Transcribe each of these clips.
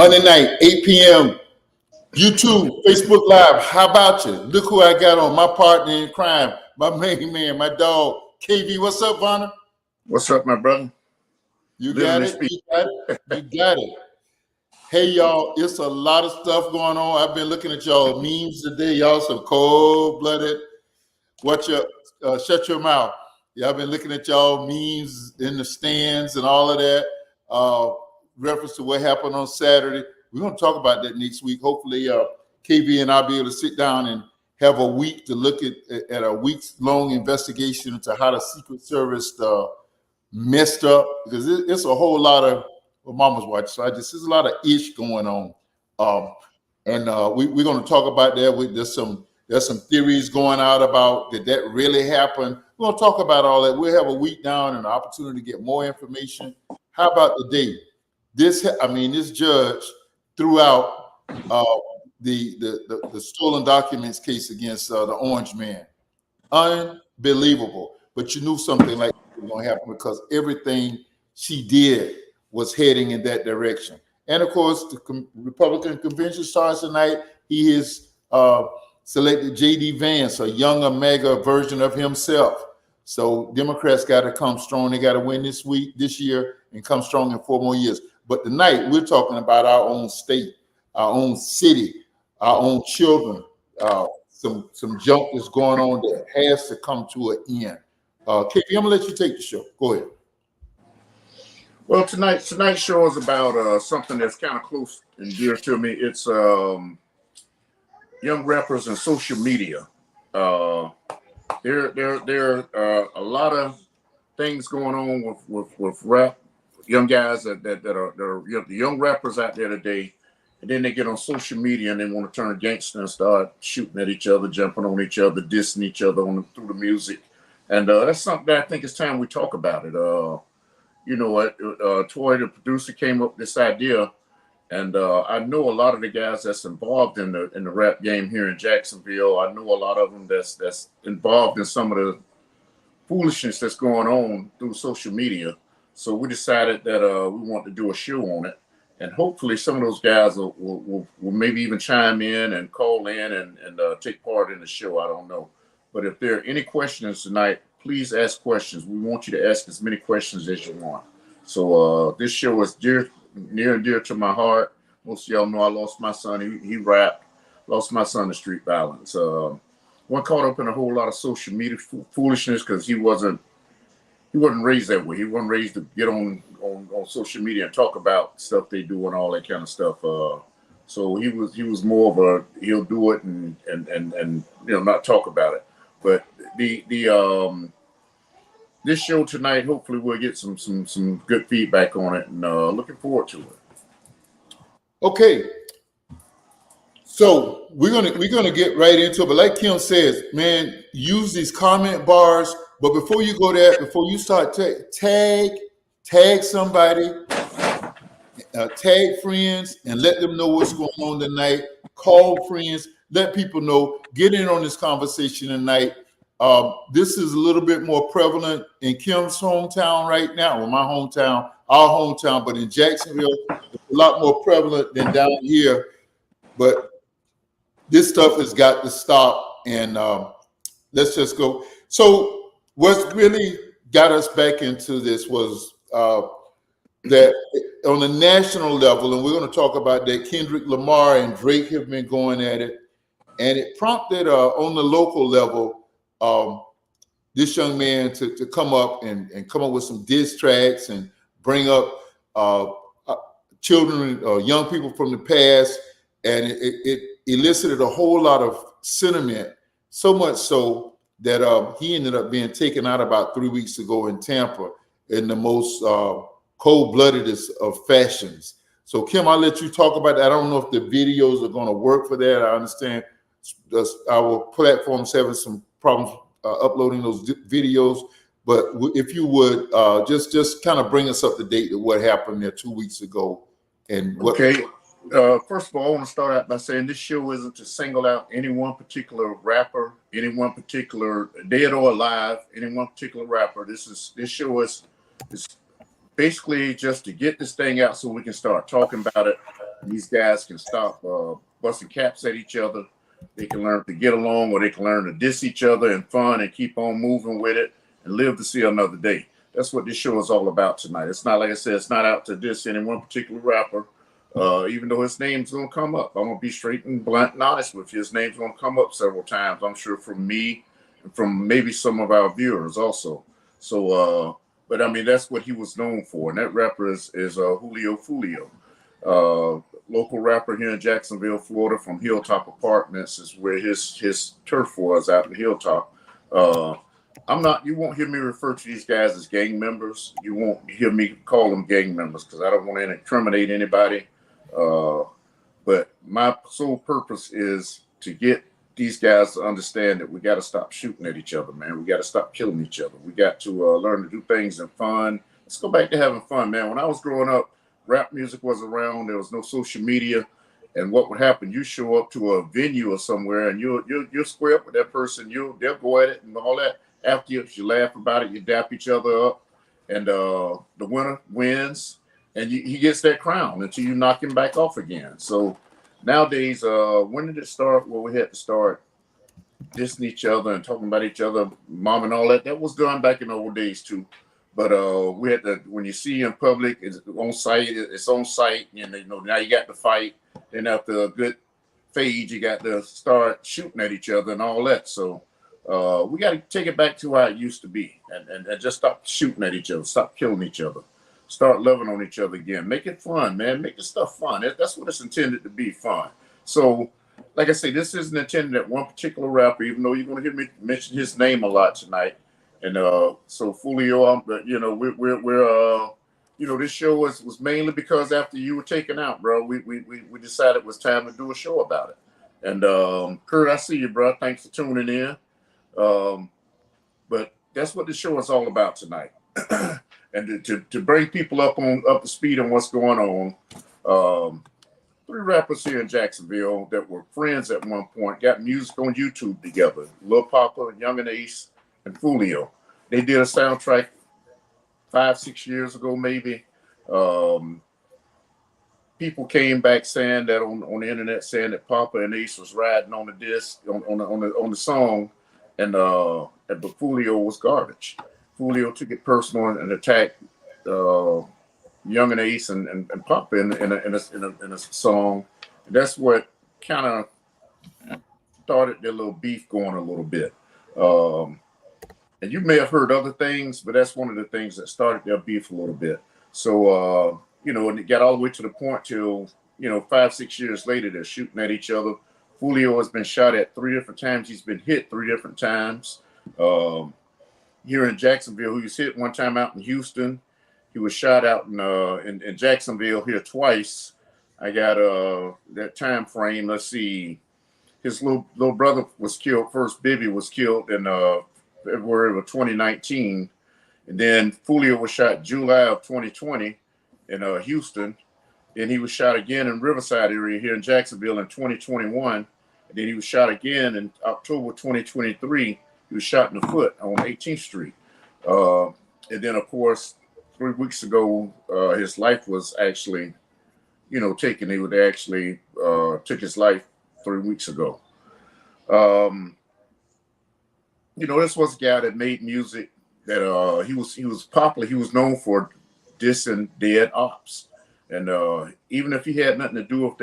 Monday night, 8 p.m. YouTube, Facebook Live. How about you? Look who I got on, my partner in crime, my main man, my dog, KV. What's up, Vonner? What's up, my brother? You got it. You got it. You got it. Hey, y'all, it's a lot of stuff going on. I've been looking at y'all memes today. Y'all some cold-blooded. Shut your mouth. Yeah, I've been looking at y'all memes in the stands and all of that. Reference to what happened on Saturday. We're going to talk about that next week. Hopefully, KB and I'll be able to sit down and have a week to look at a week's-long investigation into how the Secret Service messed up, because it's a whole lot of Mama's watch. So there's a lot of ish going on, and we're going to talk about that. There's some theories going out about that really happened. We're going to talk about all that. We'll have a week down and an opportunity to get more information. How about today? This judge threw out the stolen documents case against the Orange Man. Unbelievable. But you knew something like that was going to happen because everything she did was heading in that direction. And of course, the Republican convention starts tonight. He has selected J.D. Vance, a younger, mega version of himself. So Democrats got to come strong. They got to win this year, and come strong in 4 more years. But tonight, we're talking about our own state, our own city, our own children. Some junk that's going on that has to come to an end. KP, I'm gonna let you take the show. Go ahead. Well, tonight's show is about something that's kind of close and dear to me. It's young rappers and social media. There are a lot of things going on with rap. Young guys that are the young rappers out there today, and then they get on social media and they want to turn gangster and start shooting at each other, jumping on each other, dissing each other through the music, and that's something that I think it's time we talk about it. You know what? Toy, the producer, came up with this idea, and I know a lot of the guys that's involved in the rap game here in Jacksonville. I know a lot of them that's involved in some of the foolishness that's going on through social media. So we decided that we want to do a show on it, and hopefully some of those guys will maybe even chime in and call in and take part in the show. I don't know. But if there are any questions tonight, please ask questions. We want you to ask as many questions as you want. So this show is near and dear to my heart. Most of y'all know I lost my son. He rapped. Lost my son to street violence. One caught up in a whole lot of social media foolishness because he wasn't raised that way. He wasn't raised to get on social media and talk about stuff they do and all that kind of stuff. So he was more of a he'll do it and not talk about it. But this show tonight, hopefully we'll get some good feedback on it, and looking forward to it. Okay. So we're gonna get right into it. But like Kim says, man, use these comment bars. But before you go there, before you start, tag somebody, tag friends, and let them know what's going on tonight. Call friends, let people know. Get in on this conversation tonight. This is a little bit more prevalent in Kim's hometown right now, or my hometown, our hometown, but in Jacksonville, it's a lot more prevalent than down here. But this stuff has got to stop, and let's just go. So what really got us back into this was that on a national level, and we're going to talk about that, Kendrick Lamar and Drake have been going at it, and it prompted on the local level this young man to come up and come up with some diss tracks and bring up children or young people from the past, and it elicited a whole lot of sentiment, so much so that he ended up being taken out about 3 weeks ago in Tampa in the most cold-bloodedest of fashions. So, Kim, I'll let you talk about that. I don't know if the videos are going to work for that. I understand our platform's having some problems uploading those videos. But if you would just kind of bring us up to date with what happened there 2 weeks ago. And what. Okay. First of all, I want to start out by saying this show isn't to single out any one particular rapper, any one particular dead or alive, any one particular rapper. This show is basically just to get this thing out so we can start talking about it. These guys can stop busting caps at each other. They can learn to get along, or they can learn to diss each other in fun and keep on moving with it and live to see another day. That's what this show is all about tonight. It's not, like I said, it's not out to diss any one particular rapper, even though his name's going to come up. I'm going to be straight and blunt and honest with you. His name's going to come up several times, I'm sure, from me and from maybe some of our viewers also. So, but I mean, that's what he was known for. And that rapper is Julio Fulio. Local rapper here in Jacksonville, Florida, from Hilltop Apartments is where his turf was, out in Hilltop. You won't hear me refer to these guys as gang members. You won't hear me call them gang members because I don't want to incriminate anybody. But my sole purpose is to get these guys to understand that we got to stop shooting at each other, man. We got to stop killing each other. We got to learn to do things in fun. Let's go back to having fun, man. When I was growing up, rap music was around. There was no social media, and what would happen? You show up to a venue or somewhere, and you'll square up with that person. They'll go at it and all that. After you laugh about it, you dap each other up, and the winner wins, and he gets that crown until you knock him back off again. So nowadays, when did it start? Well, we had to start dissing each other and talking about each other, mom and all that. That was done back in the old days too. But we had to, when you see in public, it's on site, and now you got to fight. Then after a good fade, you got to start shooting at each other and all that. So we got to take it back to how it used to be, and just stop shooting at each other, stop killing each other, start loving on each other again. Make it fun, man. Make the stuff fun. That's what it's intended to be, fun. So, like I say, this isn't intended at one particular rapper, even though you're going to hear me mention his name a lot tonight. And so Fulio, we're this show was mainly because after you were taken out, bro, we decided it was time to do a show about it. And Kurt, I see you, bro. Thanks for tuning in. But that's what the show is all about tonight, and to bring people up to speed on what's going on. 3 rappers here in Jacksonville that were friends at one point got music on YouTube together. Lil Papa, Young and Ace, and Fulio. They did a soundtrack 5-6 years ago, maybe. People came back saying that on the internet, saying that Papa and Ace was riding on the disc on the song, and but Fulio was garbage. Fulio took it personal and attacked Young and Ace and Papa in a song. And that's what kind of started their little beef going a little bit. And you may have heard other things, but that's one of the things that started their beef a little bit. So, and it got all the way to the point till, 5-6 years later, they're shooting at each other. Fulio has been shot at 3 different times. He's been hit 3 different times. Here in Jacksonville, he was hit one time out in Houston. He was shot out in Jacksonville here twice. I got that time frame. Let's see. His little brother was killed first. Bibby was killed in February of 2019, and then Fulio was shot July of 2020 in Houston. Then he was shot again in Riverside area here in Jacksonville in 2021, and then he was shot again in October 2023. He was shot in the foot on 18th Street, and then of course 3 weeks ago his life was actually, taken. They actually took his life 3 weeks ago. This was a guy that made music that he was popular. He was known for dissing dead ops, and even if he had nothing to do with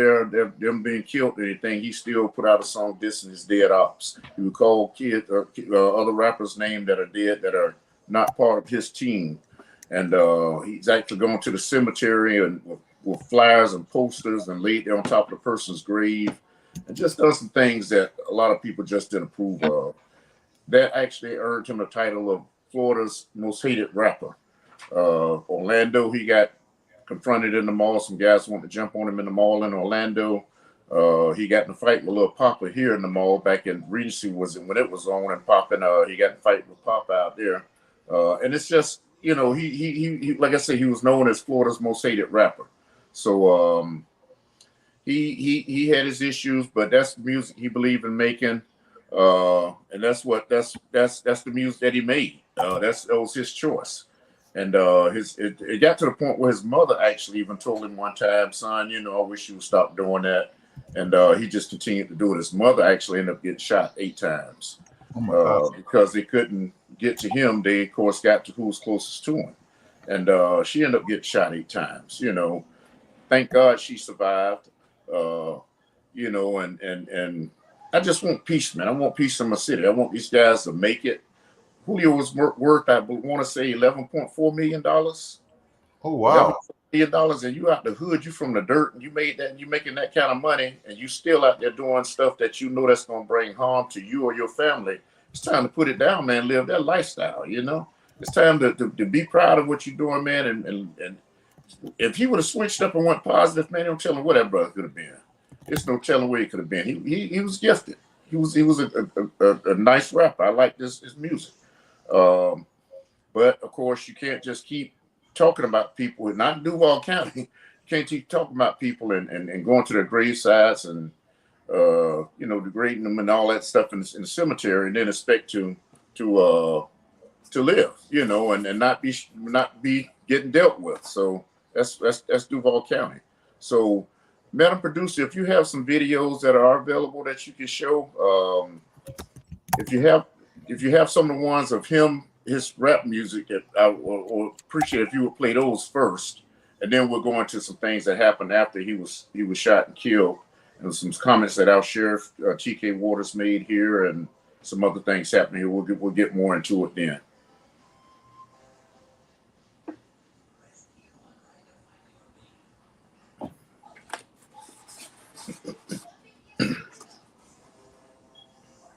them being killed or anything, he still put out a song dissing his dead ops. He would call kids other rappers' names that are dead that are not part of his team, and he's actually gone to the cemetery and with flyers and posters and laid there on top of the person's grave, and just done some things that a lot of people just didn't approve of. That actually earned him the title of Florida's most hated rapper. Orlando, he got confronted in the mall. Some guys wanted to jump on him in the mall in Orlando. He got in a fight with Lil Papa here in the mall back in Regency when it was on, and Papa he got in a fight with Papa out there. And it's just, he like I said, he was known as Florida's most hated rapper. So he had his issues, but that's the music he believed in making. And that's the music that he made. That was his choice. And it got to the point where his mother actually even told him one time, son, you know, I wish you would stop doing that. And he just continued to do it. His mother actually ended up getting shot 8 times Oh my God. because they couldn't get to him. They, of course, got to who was closest to him. And she ended up getting shot 8 times, you know. Thank God she survived, you know, and I just want peace, man. I want peace in my city. I want these guys to make it. Julio was worth, I want to say, $11.4 million. Oh wow. $11 million, and you out the hood, you from the dirt, and you made that, and you making that kind of money, and you still out there doing stuff that you know that's gonna bring harm to you or your family. It's time to put it down, man. Live that lifestyle, you know. It's time to be proud of what you're doing, man. And if he would have switched up and went positive, man, don't tell him what that brother could have been. There's no telling where he could have been. He was gifted. He was a nice rapper. I like his music. But of course, you can't just keep talking about people, not in Duval County. You can't keep talking about people and going to their grave sites and you know, degrading them and all that stuff in the cemetery, and then expect to live, you know, and not be getting dealt with. So that's Duval County. So, Madam Producer, if you have some videos that are available that you can show, if you have some of the ones of him, his rap music, that I will appreciate if you would play those first, and then we'll go into some things that happened after he was shot and killed, and some comments that our sheriff T.K. Waters made here, and some other things happening here. We'll get more into it then.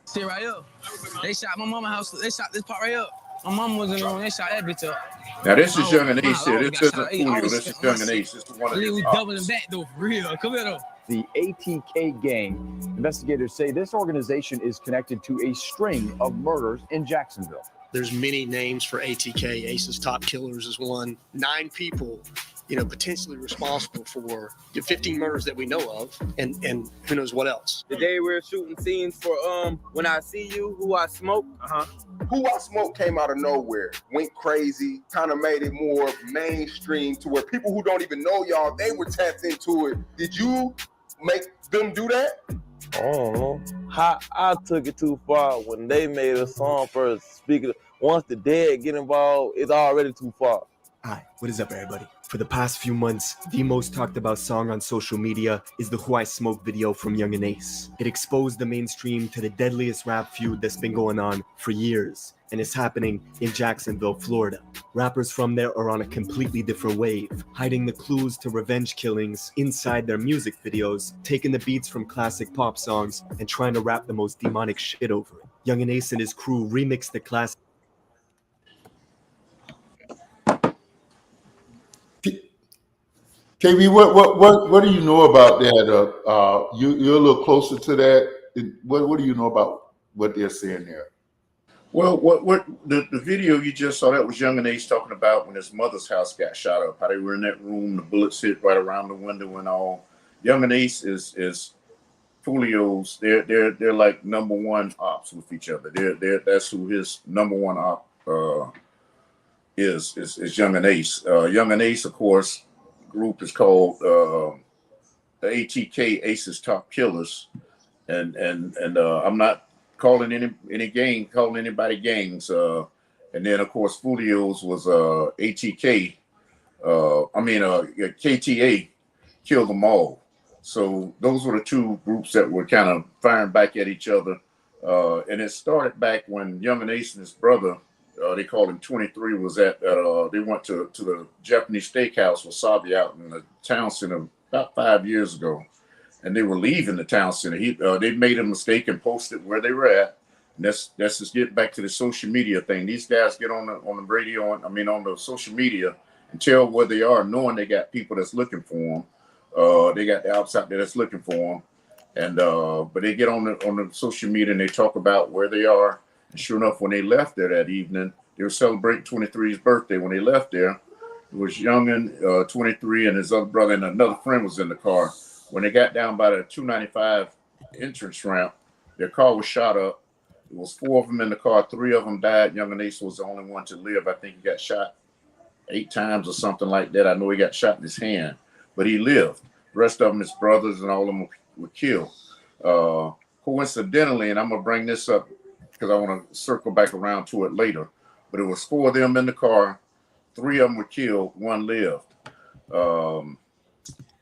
See right here. They shot my mama house. They shot this part right here. My mama was in the room. They shot that bitch up. Now this is Young and Ace here. This isn't Julio. This is Young and Ace. This is one of we doubling back though, for real. Come here though. The ATK gang. Investigators say this organization is connected to a string of murders in Jacksonville. There's many names for ATK. Ace's Top Killers is one. 9 people, you know, potentially responsible for the 15 murders that we know of, and who knows what else. Today we're shooting scenes for When I See You, Who I Smoke. Who I Smoke came out of nowhere, went crazy, kind of made it more mainstream to where people who don't even know y'all, they were tapped into it. Did you make them do that? I don't know. I took it too far when they made a song first. Speaking, once the dead get involved, it's already too far. Hi, what is up, everybody? For the past few months, the most talked about song on social media is the Who I Smoke video from Young and Ace. It exposed the mainstream to the deadliest rap feud that's been going on for years, and it's happening in Jacksonville, Florida. Rappers from there are on a completely different wave, hiding the clues to revenge killings inside their music videos, taking the beats from classic pop songs, and trying to rap the most demonic shit over it. Young and Ace and his crew remixed the classic. KB, what do you know about that? You're a little closer to that. What do you know about what they're saying there? Well, what the video you just saw, that was Young and Ace talking about when his mother's house got shot up, how they were in that room, the bullets hit right around the window and all. Young and Ace is Julio's. They're like number one ops with each other. That's who his number one op is Young and Ace. Young and Ace, of course, group is called the ATK, Ace's Top Killers, and I'm not calling anybody gangs. And then of course Julio's was ATK. KTA killed them all. So those were the two groups that were kind of firing back at each other. And it started back when Young and Ace and his brother, they called him 23, was at they went to the Japanese steakhouse Wasabi out in the town center about 5 years ago, and they were leaving the town center. They made a mistake and posted where they were at. And that's just get back to the social media thing. These guys get on the radio, on the social media, and tell where they are, knowing they got people that's looking for them. They got the ops out there that's looking for them, and but they get on the social media and they talk about where they are. And sure enough, when they left there that evening, they were celebrating 23's birthday. When they left there, it was Youngin, 23, and his other brother and another friend was in the car. When they got down by the 295 entrance ramp, their car was shot up. It was 4 of them in the car. 3 of them died. Young and Ace was the only one to live. I think he got shot 8 times or something like that. I know he got shot in his hand, but he lived. The rest of them, his brothers and all of them were killed. Coincidentally, and I'm gonna bring this up because I want to circle back around to it later, but it was 4 of them in the car. 3 of them were killed. 1 lived.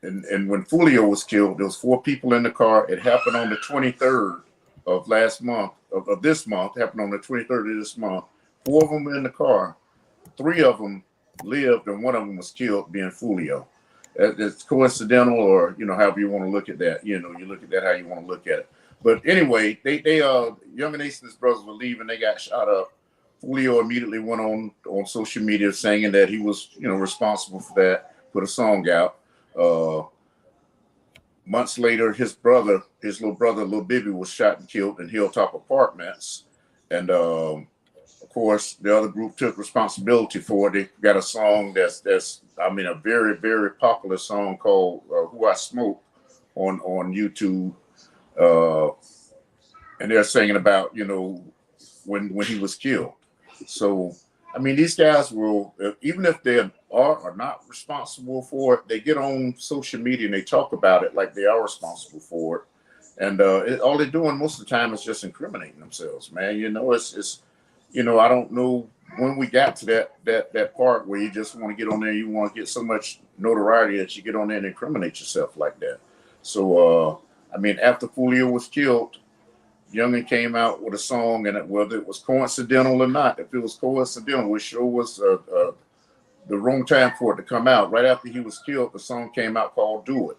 And when Julio was killed, there was 4 people in the car. It happened on the 23rd of last month, of this month. It happened on the 23rd of this month. 4 of them were in the car. 3 of them lived, and 1 of them was killed, being Julio. It's coincidental, or however you want to look at that. You look at that how you want to look at it. But anyway, they Young and Ace and his brothers were leaving. They got shot up. Julio immediately went on social media saying that he was responsible for that. Put a song out. Months later, his little brother, Lil Bibby, was shot and killed in Hilltop Apartments, and of course the other group took responsibility for it. They got a song that's a very, very popular song called "Who I Smoke" on YouTube, and they're singing about when he was killed. So these guys will, even if they are or not responsible for it, they get on social media and they talk about it like they are responsible for it. And all they're doing most of the time is just incriminating themselves, man. It's I don't know when we got to that part where you just want to get on there, you want to get so much notoriety that you get on there and incriminate yourself like that. So, after Julio was killed, Youngin came out with a song, and whether it was coincidental or not, if it was coincidental, it sure was the wrong time for it to come out. Right after he was killed, the song came out called "Do It,"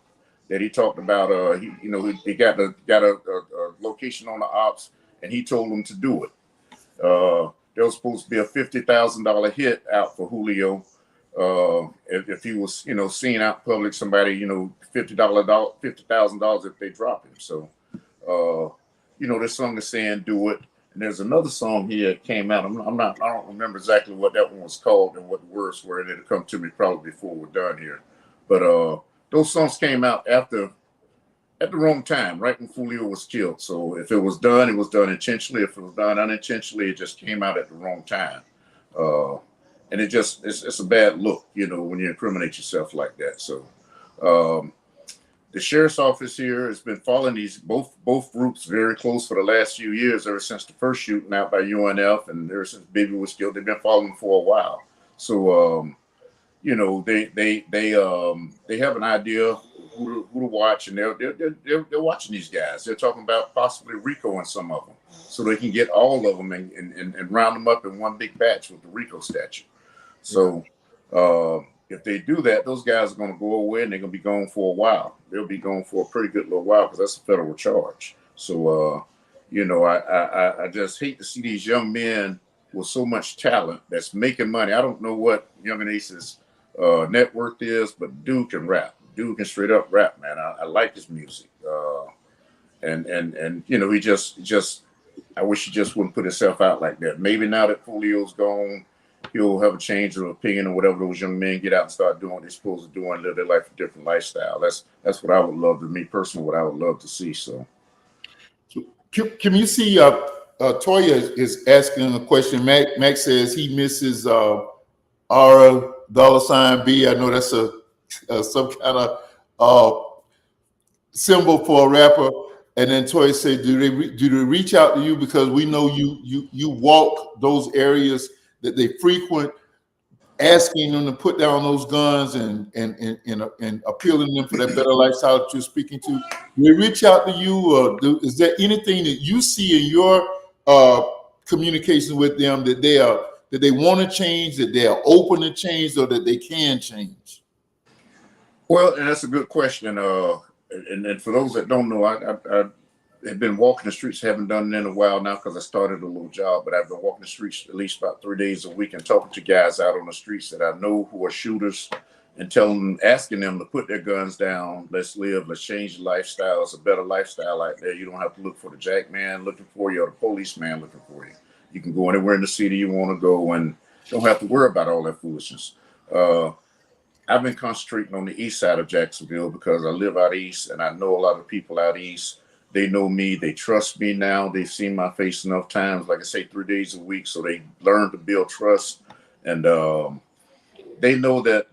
that he talked about. He got a location on the ops, and he told them to do it. There was supposed to be a $50,000 hit out for Julio if he was seen out in public. Somebody $50,000 if they drop him. So. This song is saying "Do It," and there's another song here that came out. I don't remember exactly what that one was called and what the words were, and it'll come to me probably before we're done here. But those songs came out at the wrong time, right when Julio was killed. So if it was done, it was done intentionally. If it was done unintentionally, it just came out at the wrong time. And it's a bad look, when you incriminate yourself like that. So. The sheriff's office here has been following these both groups very close for the last few years, ever since the first shooting out by UNF, and ever since Bibby was killed. They've been following them for a while. So, they have an idea who to watch, and they're watching these guys. They're talking about possibly RICOing some of them, so they can get all of them and round them up in one big batch with the RICO statute. So. If they do that, those guys are going to go away, and they're going to be gone for a while. They'll be gone for a pretty good little while because that's a federal charge. So, I just hate to see these young men with so much talent that's making money. I don't know what Young and Ace's net worth is, but dude can rap. Dude can straight up rap, man. I like his music. And he just I wish he just wouldn't put himself out like that. Maybe now that Julio's gone, he'll have a change of opinion or whatever. Those young men get out and start doing what they're supposed to do and live their life a different lifestyle. That's what I would love me personally, what I would love to see. So can you see Toya is asking a question. Max says he misses R$B. I know that's some kind of symbol for a rapper. And then Toya said, do they reach out to you because we know you walk those areas that they frequent, asking them to put down those guns and appealing them for that better lifestyle that you're speaking to? Do they reach out to you, or is there anything that you see in your communication with them that they want to change, that they are open to change, or that they can change? Well, and that's a good question. And for those that don't know, I have been walking the streets. Haven't done it in a while now because I started a little job, but I've been walking the streets at least about 3 days a week and talking to guys out on the streets that I know who are shooters, and asking them to put their guns down. Let's live. Let's change the lifestyle. It's a better lifestyle out there. You don't have to look for the jack man looking for you or the policeman looking for you. You can go anywhere in the city you want to go and don't have to worry about all that foolishness. I've been concentrating on the east side of Jacksonville because I live out east and I know a lot of people out east. They know me. They trust me now. They've seen my face enough times, like I say, 3 days a week. So they learn to build trust. And they know that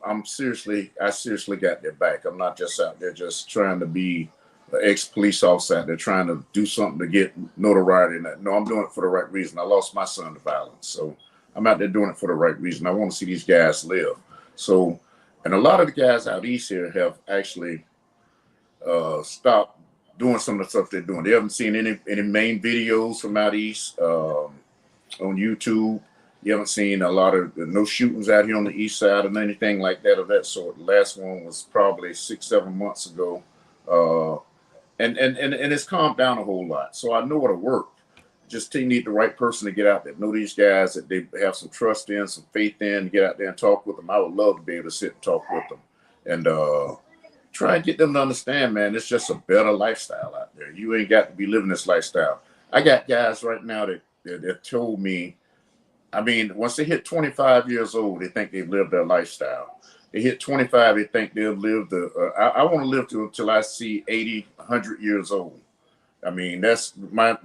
I seriously got their back. I'm not just out there just trying to be an ex-police officer out there trying to do something to get notoriety. No, I'm doing it for the right reason. I lost my son to violence, so I'm out there doing it for the right reason. I want to see these guys live. So, and a lot of the guys out east here have actually stopped doing some of the stuff they're doing. They haven't seen any main videos from out east on YouTube. You haven't seen a lot of no shootings out here on the east side and anything like that of that sort. The last one was probably 6-7 months ago, and it's calmed down a whole lot. So I know it'll work. Just you need the right person to get out there, know these guys that they have some trust in, some faith in, get out there and talk with them. I would love to be able to sit and talk with them and try and get them to understand, man, it's just a better lifestyle out there. You ain't got to be living this lifestyle. I got guys right now that told me, I mean, once they hit 25 years old, they think they've lived their lifestyle. They hit 25, they think they'll live I want to live until I see 80, 100 years old. I mean, that's my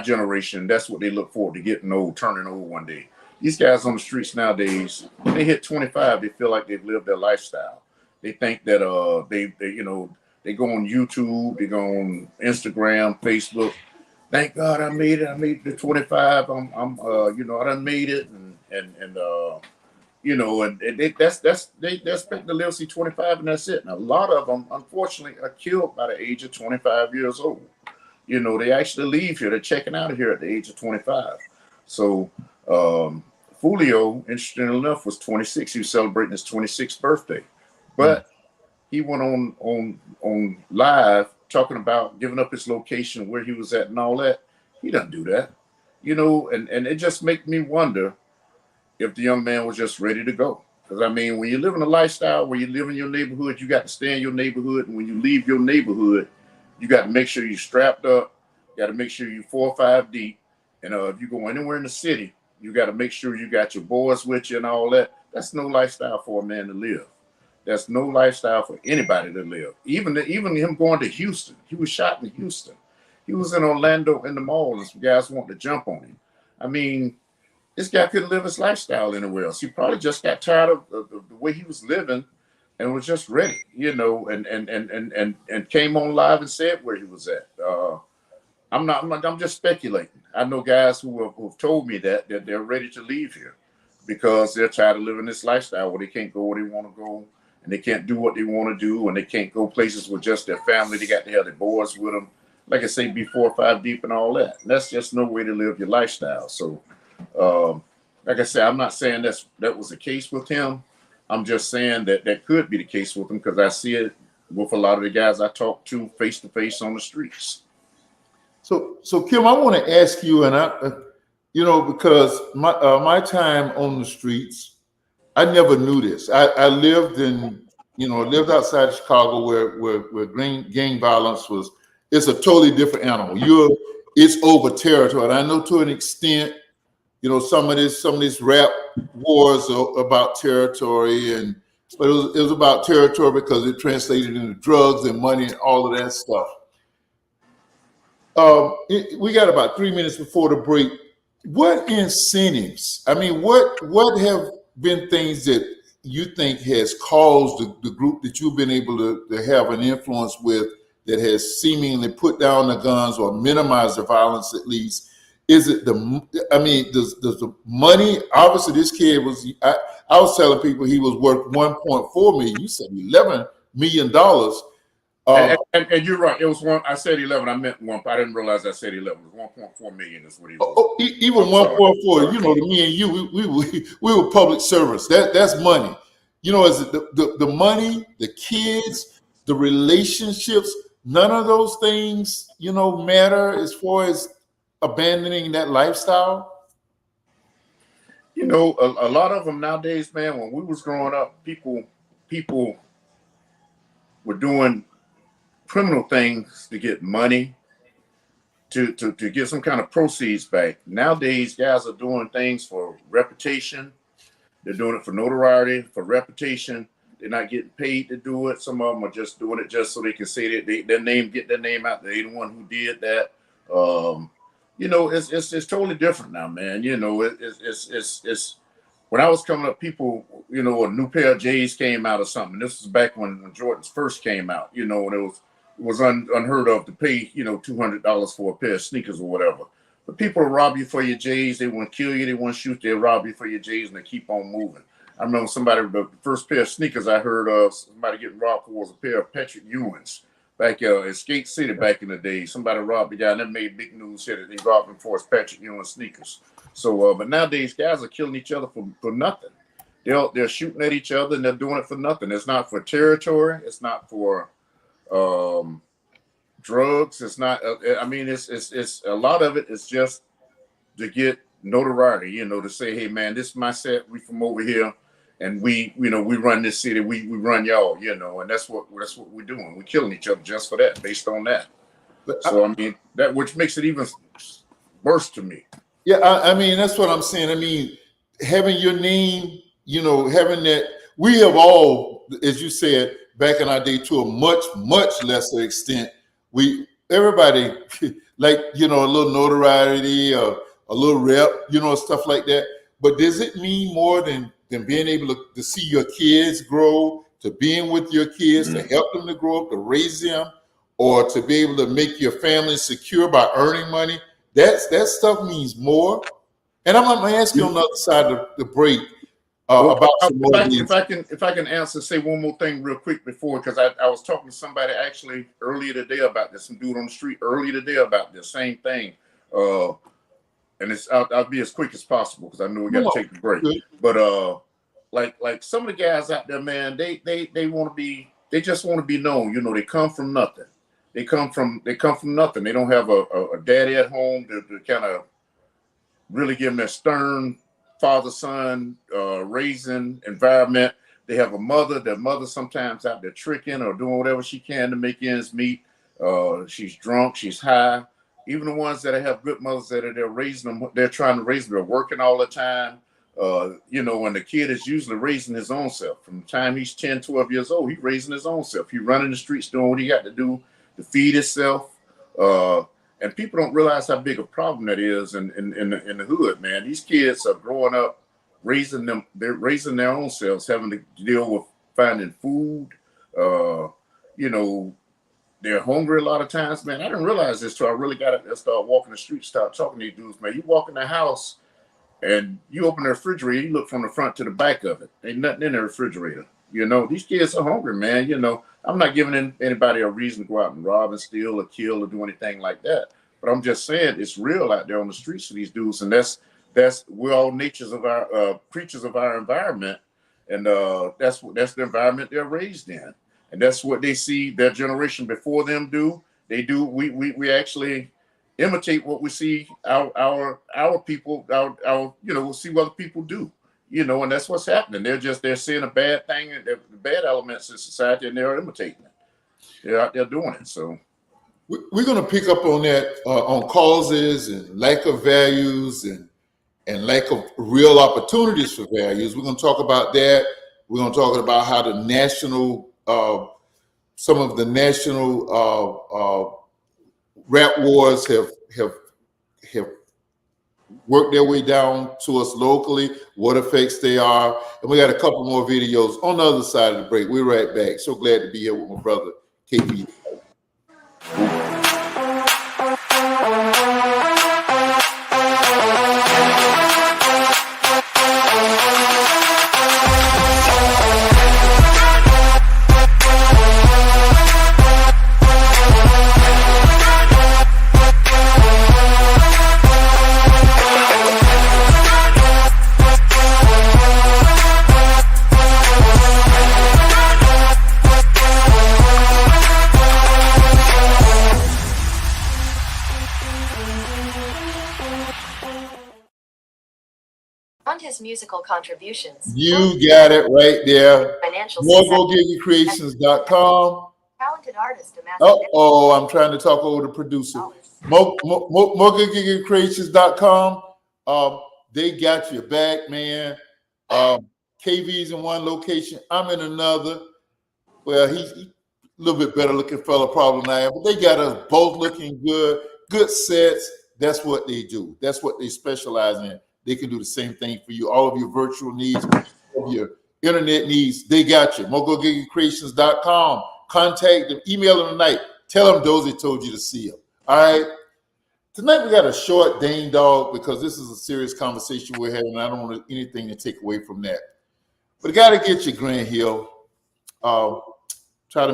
generation. That's what they look forward to, getting old, turning old one day. These guys on the streets nowadays, when they hit 25, they feel like they've lived their lifestyle. They think that they go on YouTube, they go on Instagram, Facebook. Thank God I made it. I made it to 25. I done made it, and they expect to live see 25, and that's it. And a lot of them, unfortunately, are killed by the age of 25 years old. You know, they actually leave here. They're checking out of here at the age of 25. So Julio, interestingly enough, was 26. He was celebrating his 26th birthday, but he went on live talking about giving up his location, where he was at, and all that. He doesn't do that, you know. And it just makes me wonder if the young man was just ready to go. Because I mean, when you live in a lifestyle where you live in your neighborhood, you got to stay in your neighborhood, and when you leave your neighborhood, you got to make sure you're strapped up. You got to make sure you're 4 or 5 deep. And if you go anywhere in the city, you got to make sure you got your boys with you and all that. That's no lifestyle for a man to live. That's no lifestyle for anybody to live. Even him going to Houston. He was shot in Houston. He was in Orlando in the mall, and some guys wanted to jump on him. I mean, this guy couldn't live his lifestyle anywhere else. He probably just got tired of the way he was living and was just ready, you know, and came on live and said where he was at. I'm just speculating. I know guys who've told me that they're ready to leave here because they're tired of living this lifestyle where they can't go where they want to go, and they can't do what they want to do, and they can't go places with just their family. They got to have their boys with them. Like I say, be 4 or 5 deep and all that. And that's just no way to live your lifestyle. So, like I said, I'm not saying that was the case with him. I'm just saying that could be the case with him because I see it with a lot of the guys I talk to face on the streets. So Kim, I want to ask you, and because my time on the streets, I never knew this. I lived lived outside of Chicago where gang violence it's a totally different animal. It's over territory. And I know to an extent, some of this rap wars are about territory, but it was about territory because it translated into drugs and money and all of that stuff. We got about 3 minutes before the break. What incentives? I mean, what have been things that you think has caused the group that you've been able to have an influence with that has seemingly put down the guns or minimized the violence at least? Is it does the money? Obviously, this kid I was telling people he was worth 1.4 million. You said $11 million. And you're right. It was one. I said 11. I meant 1. I didn't realize I said 11. It was 1.4 million is what he was. Even 1.4. To me and you, we were public servants. That's money. Is it the money, the kids, the relationships? None of those things, matter as far as abandoning that lifestyle. A lot of them nowadays, man. When we was growing up, people were doing criminal things to get money, to get some kind of proceeds back. Nowadays, guys are doing things for reputation. They're doing it for notoriety, for reputation. They're not getting paid to do it. Some of them are just doing it just so they can say that get their name out. They're the one who did that. It's totally different now, man. when I was coming up, people, you know, a new pair of J's came out or something. This was back when Jordans first came out, you know, and it was unheard of to pay, you know, $200 for a pair of sneakers or whatever. But people will rob you for your J's. They want to kill you. They want to shoot. They'll rob you for your J's, and they keep on moving. I remember the first pair of sneakers I heard of somebody getting robbed for was a pair of Patrick Ewing's back in Skate City back in the day. Somebody robbed the guy, and that made big news here that they robbed him for his Patrick Ewing sneakers. So, but nowadays, guys are killing each other for nothing. They're shooting at each other, and they're doing it for nothing. It's not for territory. It's not for drugs. It's not. I mean, it's a lot of it is just to get notoriety. You know, to say, hey man, this is my set. We from over here, and we run this city. We run y'all. You know, and that's what we're doing. We're killing each other just for that, based on that. So I mean, that which makes it even worse to me. Yeah, I mean, that's what I'm saying. I mean, having your name, you know, having that, we have all, as you said, back in our day, to a much, much lesser extent, everybody, like, you know, a little notoriety or a little rep, you know, stuff like that. But does it mean more than being able to see your kids grow, to being with your kids, to help them to grow up, to raise them, or to be able to make your family secure by earning money? That stuff means more. And I'm going to ask you on the other side of the break about some more of these. If I can say one more thing real quick before, because I was talking to somebody actually earlier today about this, some dude on the street earlier today about this same thing. And I'll be as quick as possible because I know we got to take the break. But like some of the guys out there, man, they want to be, they just want to be known. You know, they come from nothing. They come from nothing. They don't have a daddy at home to kind of really give them that stern father-son raising environment. They have a mother. Their mother sometimes out there tricking or doing whatever she can to make ends meet. She's drunk. She's high. Even the ones that have good mothers that are there raising them, they're trying to raise them. They're working all the time. You know, and the kid is usually raising his own self. From the time he's 10, 12 years old, he's raising his own self. He's running the streets doing what he got to do to feed himself. And people don't realize how big a problem that is in the hood, man. These kids are growing up, they're raising their own selves, having to deal with finding food. You know, they're hungry a lot of times, man. I didn't realize this till I really got to start walking the streets, start talking to these dudes, man. You walk in the house and you open the refrigerator, you look from the front to the back of it. Ain't nothing in the refrigerator. You know, these kids are hungry, man. You know, I'm not giving anybody a reason to go out and rob and steal or kill or do anything like that. But I'm just saying it's real out there on the streets of these dudes. And we're all creatures of our environment. And that's the environment they're raised in. And that's what they see their generation before them do. We actually imitate what we see our people, we'll see what other people do. You know, and that's what's happening. They're seeing a bad thing, the bad elements in society, and they're imitating it. They're out there doing it. So we're going to pick up on that, on causes and lack of values and lack of real opportunities for values. We're going to talk about that. We're going to talk about how the some of the national rap wars have work their way down to us locally, what effects they are. And we got a couple more videos on the other side of the break. We're right back. So glad to be here with my brother, KB. His musical contributions. You got it right there. Financial MoreGoGiggyCreations.com. Talented artist. I'm trying to talk over the producer. MoreGoGiggyCreations.com. They got your back, man. KV's in one location. I'm in another. Well, he's a little bit better looking fella probably than I am, but they got us both looking good. Good sets. That's what they do. That's what they specialize in. They can do the same thing for you. All of your virtual needs, all of your internet needs, they got you. MogoGigCreations.com. Contact them, email them tonight. Tell them Dozie told you to see them. All right. Tonight we got a short dang dog because this is a serious conversation we're having. I don't want anything to take away from that. But I got to get you, Grant Hill. Try to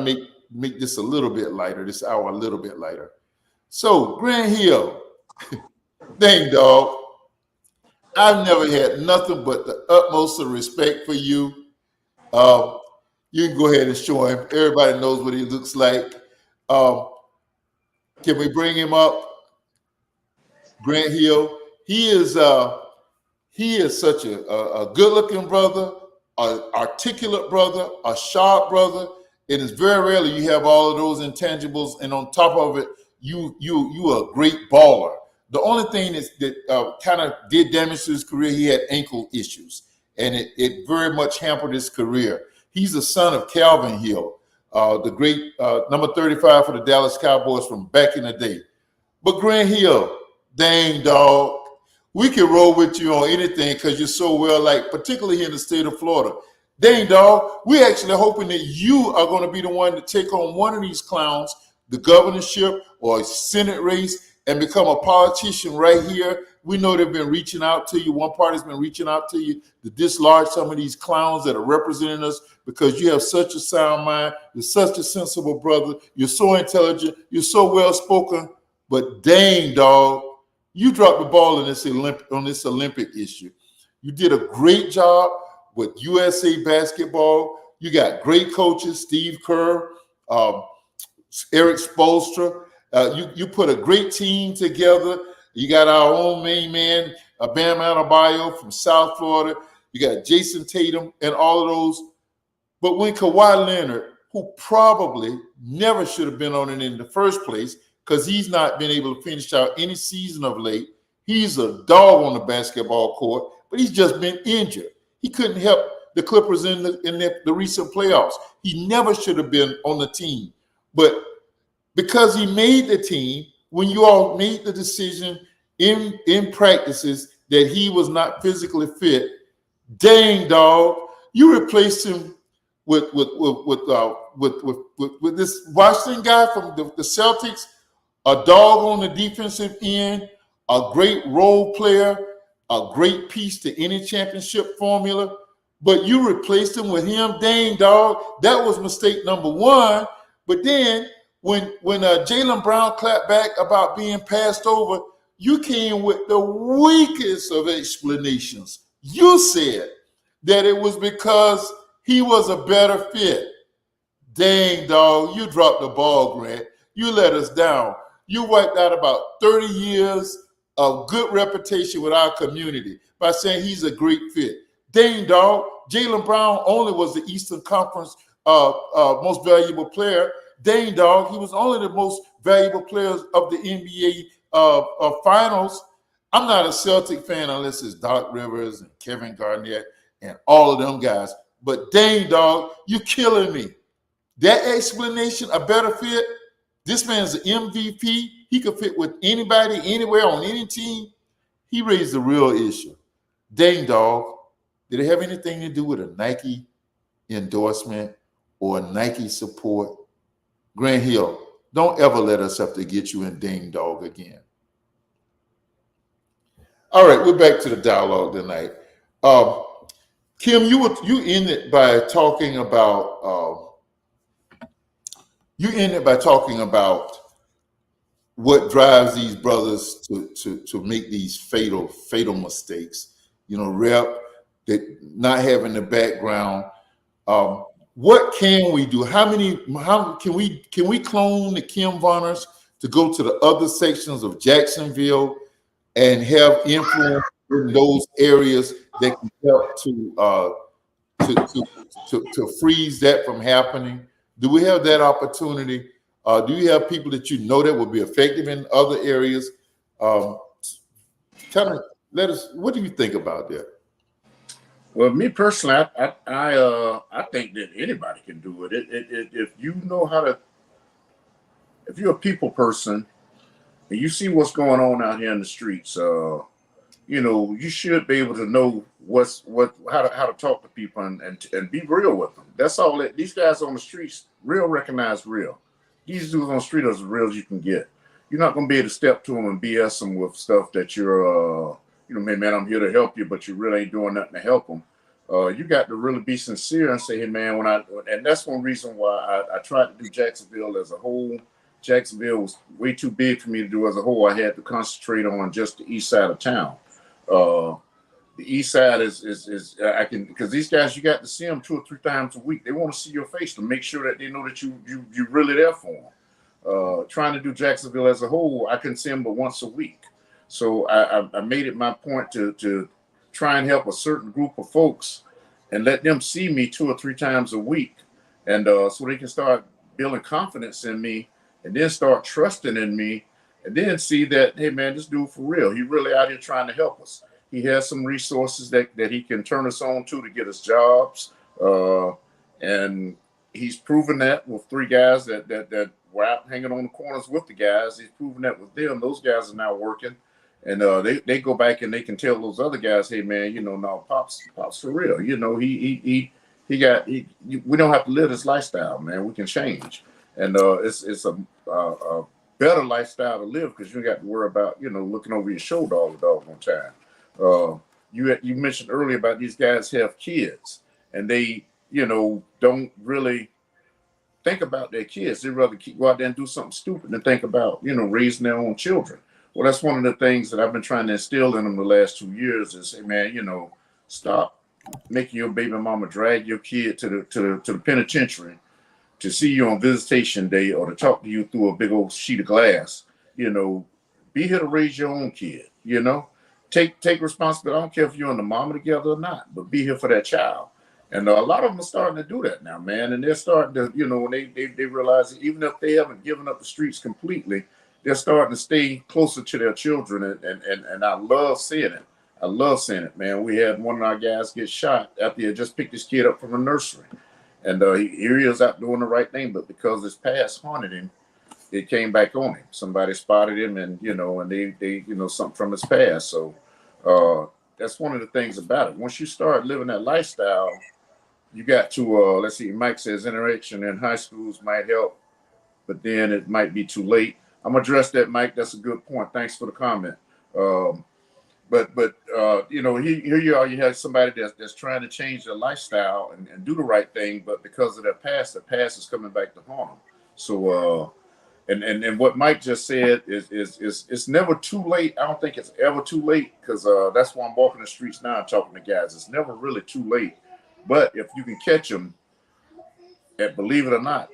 make this a little bit lighter, this hour a little bit lighter. So, Grant Hill, dang dog, I've never had nothing but the utmost of respect for you. You can go ahead and show him. Everybody knows what he looks like. Can we bring him up? Grant Hill. He is such a good-looking brother, an articulate brother, a sharp brother. It is very rarely you have all of those intangibles, and on top of it, you are a great baller. The only thing that kind of did damage to his career, he had ankle issues, and it very much hampered his career. He's the son of Calvin Hill, the great number 35 for the Dallas Cowboys from back in the day. But Grant Hill, dang dog, we can roll with you on anything because you're so well liked, particularly here in the state of Florida. Dang dog, we're actually hoping that you are going to be the one to take on one of these clowns, the governorship or a Senate race, and become a politician right here. We know they've been reaching out to you. One party's been reaching out to you to dislodge some of these clowns that are representing us because you have such a sound mind. You're such a sensible brother. You're so intelligent. You're so well-spoken. But dang, dog, you dropped the ball on this Olympic issue. You did a great job with USA basketball. You got great coaches, Steve Kerr, Eric Spoelstra. You put a great team together. You got our own main man, Bam Adebayo from South Florida. You got Jason Tatum and all of those. But when Kawhi Leonard, who probably never should have been on it in the first place because he's not been able to finish out any season of late, he's a dog on the basketball court, but he's just been injured. He couldn't help the Clippers in the recent playoffs. He never should have been on the team. But because he made the team, when you all made the decision in practices that he was not physically fit, dang dog, you replaced him with this Washington guy from the Celtics, a dog on the defensive end, a great role player, a great piece to any championship formula, but you replaced him with him, dang dog. That was mistake number one. But then when Jaylen Brown clapped back about being passed over, you came with the weakest of explanations. You said that it was because he was a better fit. Dang dog, you dropped the ball, Grant. You let us down. You wiped out about 30 years of good reputation with our community by saying he's a great fit. Dang dog, Jaylen Brown only was the Eastern Conference most valuable player. Dang dog, he was only the most valuable players of the NBA finals. I'm not a Celtic fan unless it's Doc Rivers and Kevin Garnett and all of them guys. But dang dog, you killing me. That explanation, a better fit. This man's an MVP. He could fit with anybody, anywhere, on any team. He raised the real issue. Dang dog, did it have anything to do with a Nike endorsement or Nike support? Grant Hill, don't ever let us have to get you in dang dog again. All right, we're back to the dialogue tonight. Kim, you ended by talking about what drives these brothers to make these fatal mistakes. You know, rep, that not having the background. What can we do? How can we clone the Kim Vonners to go to the other sections of Jacksonville and have influence in those areas that can help to freeze that from happening? Do we have that opportunity? Do you have people that you know that will be effective in other areas? Kind of let us. What do you think about that? Well, me personally, I think that anybody can do it. If you know how to, if you're a people person and you see what's going on out here in the streets, you know, you should be able to know how to talk to people and be real with them. That's all that these guys on the streets real recognize real. These dudes on the street are as real as you can get. You're not gonna be able to step to them and BS them with stuff that you're you know, man, I'm here to help you, but you really ain't doing nothing to help them. You got to really be sincere and say, hey man, and that's one reason why I tried to do Jacksonville as a whole. Jacksonville was way too big for me to do as a whole. I had to concentrate on just the east side of town. The east side is I can, because these guys, you got to see them 2 or 3 times a week. They want to see your face to make sure that they know that you're really there for them. Trying to do Jacksonville as a whole, I can see them but once a week. So I made it my point to try and help a certain group of folks and let them see me 2 or 3 times a week, and so they can start building confidence in me, and then start trusting in me, and then see that, hey man, this dude for real, he really out here trying to help us. He has some resources that he can turn us on to get us jobs, and he's proven that with 3 guys that were out hanging on the corners with the guys. He's proven that with them. Those guys are now working, and they go back and they can tell those other guys, hey man, you know, no, Pop's for real. You know, we don't have to live this lifestyle, man. We can change, and it's a better lifestyle to live because you got to worry about, you know, looking over your shoulder all the doggone time. You mentioned earlier about these guys have kids, and they, you know, don't really think about their kids. They rather go out there and do something stupid than think about, you know, raising their own children. Well, that's one of the things that I've been trying to instill in them the last 2 years is, hey man, you know, stop making your baby mama drag your kid to the penitentiary to see you on visitation day or to talk to you through a big old sheet of glass. You know, be here to raise your own kid. You know, take responsibility. I don't care if you and the mama together or not, but be here for that child. And a lot of them are starting to do that now, man. And they're starting to, you know, when they realize that even if they haven't given up the streets completely, they're starting to stay closer to their children. And I love seeing it. I love seeing it, man. We had one of our guys get shot after he had just picked his kid up from the nursery. And here he is out doing the right thing. But because his past haunted him, it came back on him. Somebody spotted him and, you know, and they you know, something from his past. So that's one of the things about it. Once you start living that lifestyle, you got to, let's see, Mike says interaction in high schools might help, but then it might be too late. I'm gonna address that, Mike. That's a good point. Thanks for the comment. But you know, here you are. You have somebody that's trying to change their lifestyle and do the right thing, but because of their past, the past is coming back to haunt them. So, and what Mike just said is it's never too late. I don't think it's ever too late because that's why I'm walking the streets now and talking to guys. It's never really too late. But if you can catch them at, believe it or not,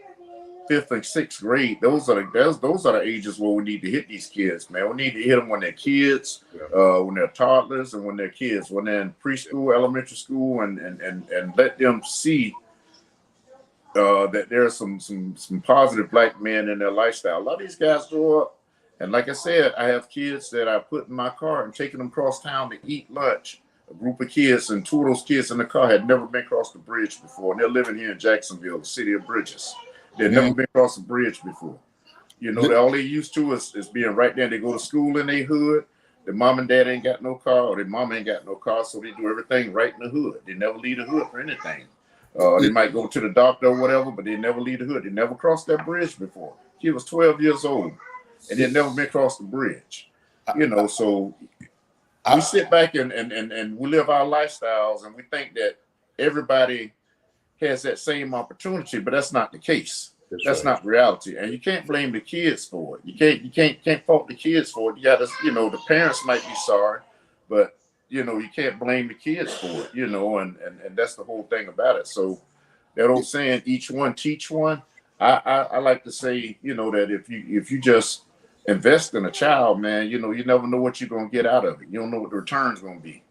5th and 6th grade, those are the ages where we need to hit these kids, man. We need to hit them when they're kids, when they're toddlers, and when they're kids, when they're in preschool, elementary school, and let them see that there are some positive black men in their lifestyle. A lot of these guys grow up, and like I said, I have kids that I put in my car and taking them across town to eat lunch. A group of kids, and 2 of those kids in the car had never been across the bridge before, and they're living here in Jacksonville, the city of bridges. They've never been across the bridge before. You know, all they used to is being right there. They go to school in their hood. Their mom and dad ain't got no car, or their mom ain't got no car, so they do everything right in the hood. They never leave the hood for anything. They might go to the doctor or whatever, but they never leave the hood. They never crossed that bridge before. He was 12 years old, and they'd never been across the bridge. You know, so we sit back and we live our lifestyles, and we think that everybody has that same opportunity, but that's not the case. That's not reality, and you can't blame the kids for it. You can't fault the kids for it. You got to, you know, the parents might be sorry, but you know, you can't blame the kids for it. You know, and that's the whole thing about it. So that old saying, "Each one teach one." I like to say, you know, that if you just invest in a child, man, you know, you never know what you're gonna get out of it. You don't know what the return's gonna be.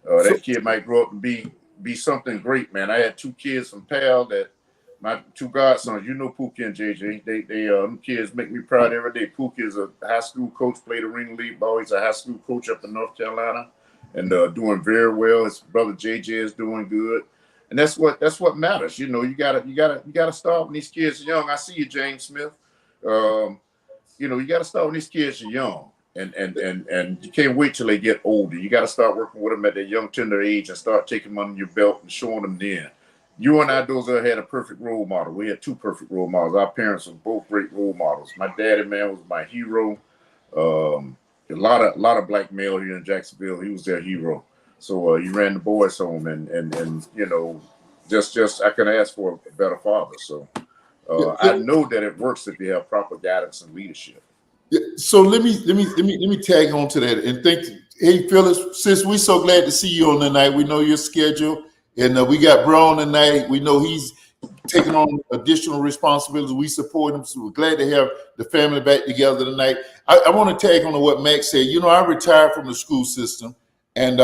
That kid might grow up and be something great, man. I had 2 kids from Pal that my 2 godsons, you know, Pookie and JJ. They kids make me proud every day. Pookie is a high school coach, played a ring league ball. He's a high school coach up in North Carolina, and doing very well. His brother JJ is doing good, and that's what matters. You know, you gotta start when these kids are young. I see you, James Smith. You know, you got to start when these kids are young, and you can't wait till they get older. You got to start working with them at their young, tender age and start taking them under your belt and showing them then. You and I, Dozie, had a perfect role model. We had two perfect role models. Our parents were both great role models. My daddy, man, was my hero. A lot of black male here in Jacksonville. He was their hero. So he ran the boys home, and you know, just I couldn't ask for a better father. So I know that it works if you have proper guidance and leadership. Yeah, so let me tag on to that and thank you. Hey Phyllis, sis, we're so glad to see you on tonight. We know your schedule, and we got Brown tonight. We know he's taking on additional responsibilities. We support him, so we're glad to have the family back together tonight. I want to tag on to what Max said. You know, I retired from the school system, and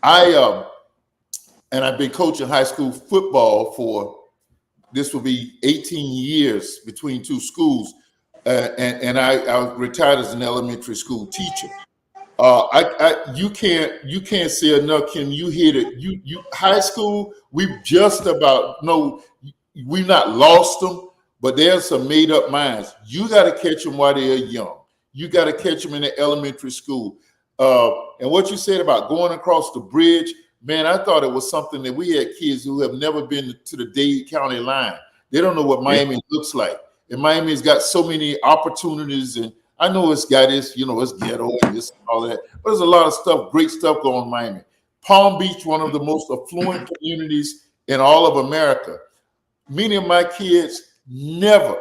I've been coaching high school football for this will be 18 years between two schools. And I retired as an elementary school teacher. You can't say enough, Kim. You hit it. You high school. We've just about we've not lost them, but there's some made up minds. You got to catch them while they're young. You got to catch them in the elementary school. And what you said about going across the bridge, man, I thought it was something that we had kids who have never been to the Dade County line. They don't know what Miami looks like. And Miami's got so many opportunities, and I know it's got its, it's ghetto and this and all that, but there's a lot of stuff, great stuff going on in Miami. Palm Beach, one of the most affluent communities in all of America. Many of my kids never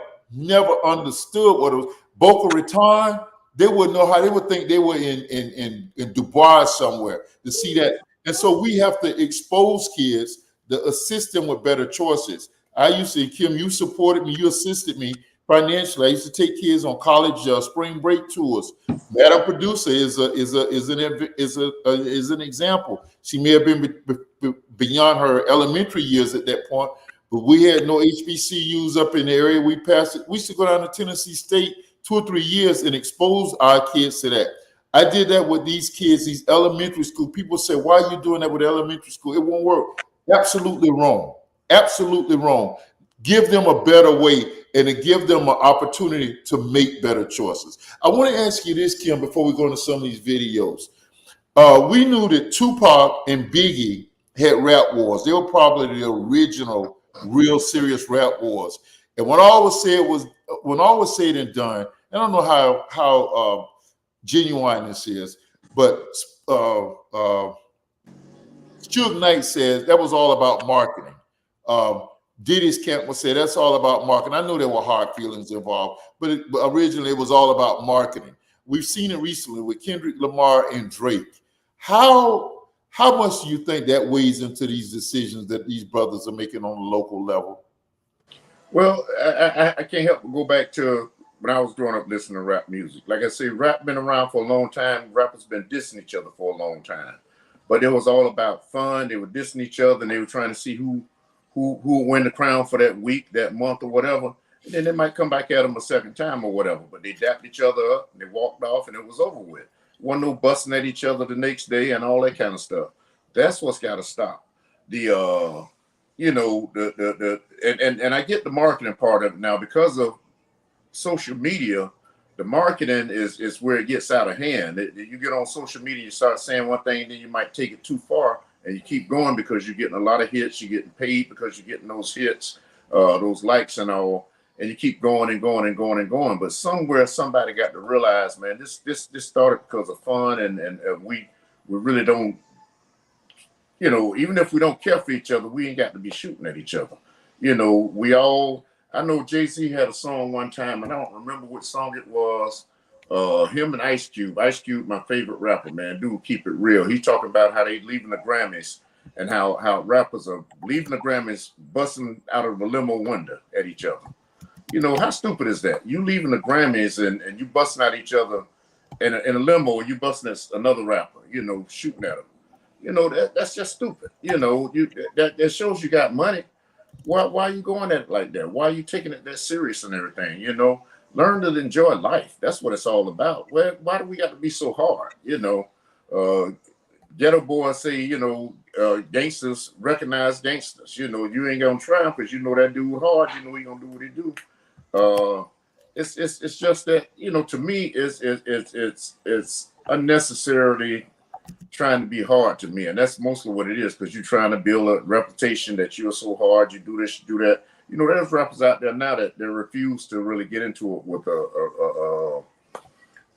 understood what it was. Boca Raton, they wouldn't know how, they would think they were in Dubois somewhere to see that. And so we have to expose kids to assist them with better choices. I used to, Kim, you supported me, you assisted me financially. I used to take kids on college spring break tours. Madam Producer is an example. She may have been beyond her elementary years at that point, but we had no HBCUs up in the area. We passed it. We used to go down to Tennessee State 2 or 3 years and expose our kids to that. I did that with these kids, these elementary school. People say, why are you doing that with elementary school? It won't work. Absolutely wrong. Absolutely wrong. Give them a better way and to give them an opportunity to make better choices. I want to ask you this, Kim, before we go into some of these videos. We knew that Tupac and Biggie had rap wars. They were probably the original, real serious rap wars. And when all was said and done, I don't know how genuine this is, but Suge Knight says that was all about marketing. Diddy's camp would say that's all about marketing. I know there were hard feelings involved, but originally it was all about marketing. We've seen it recently with Kendrick Lamar and Drake. How much do you think that weighs into these decisions that these brothers are making on a local level? Well, I can't help but go back to when I was growing up listening to rap music. Like I say, rap been around for a long time. Rappers been dissing each other for a long time. But it was all about fun. They were dissing each other, and they were trying to see who would win the crown for that week, that month, or whatever. And then they might come back at them a second time or whatever. But they dapped each other up, and they walked off, and it was over with. Wasn't no busting at each other the next day and all that kind of stuff. That's what's got to stop. And I get the marketing part of it now because of social media. The marketing is where it gets out of hand. You get on social media, you start saying one thing, then you might take it too far, and you keep going because you're getting a lot of hits. You're getting paid because you're getting those hits, those likes and all, and you keep going and going and going and going. But somewhere somebody got to realize, man, this started because of fun, and we really don't, even if we don't care for each other, we ain't got to be shooting at each other. I know Jay-Z had a song one time, and I don't remember which song it was. Him and Ice Cube. Ice Cube, my favorite rapper, man. Dude, keep it real. He's talking about how they leaving the Grammys and how rappers are leaving the Grammys, busting out of the limo window at each other. How stupid is that? You leaving the Grammys and you busting at each other in a limo, and you busting at another rapper, shooting at them. That's just stupid. That shows you got money. Why are you going at it like that? Why are you taking it that serious and everything? Learn to enjoy life. That's what it's all about. Why do we got to be so hard? Ghetto boys say, gangsters recognize gangsters. You ain't gonna try because that dude hard. He gonna do what he do. it's just that, you know, to me, it's unnecessarily trying to be hard to me, and that's mostly what it is, because you're trying to build a reputation that you're so hard, you do this, you do that. You know, there's rappers out there now that they refuse to really get into it with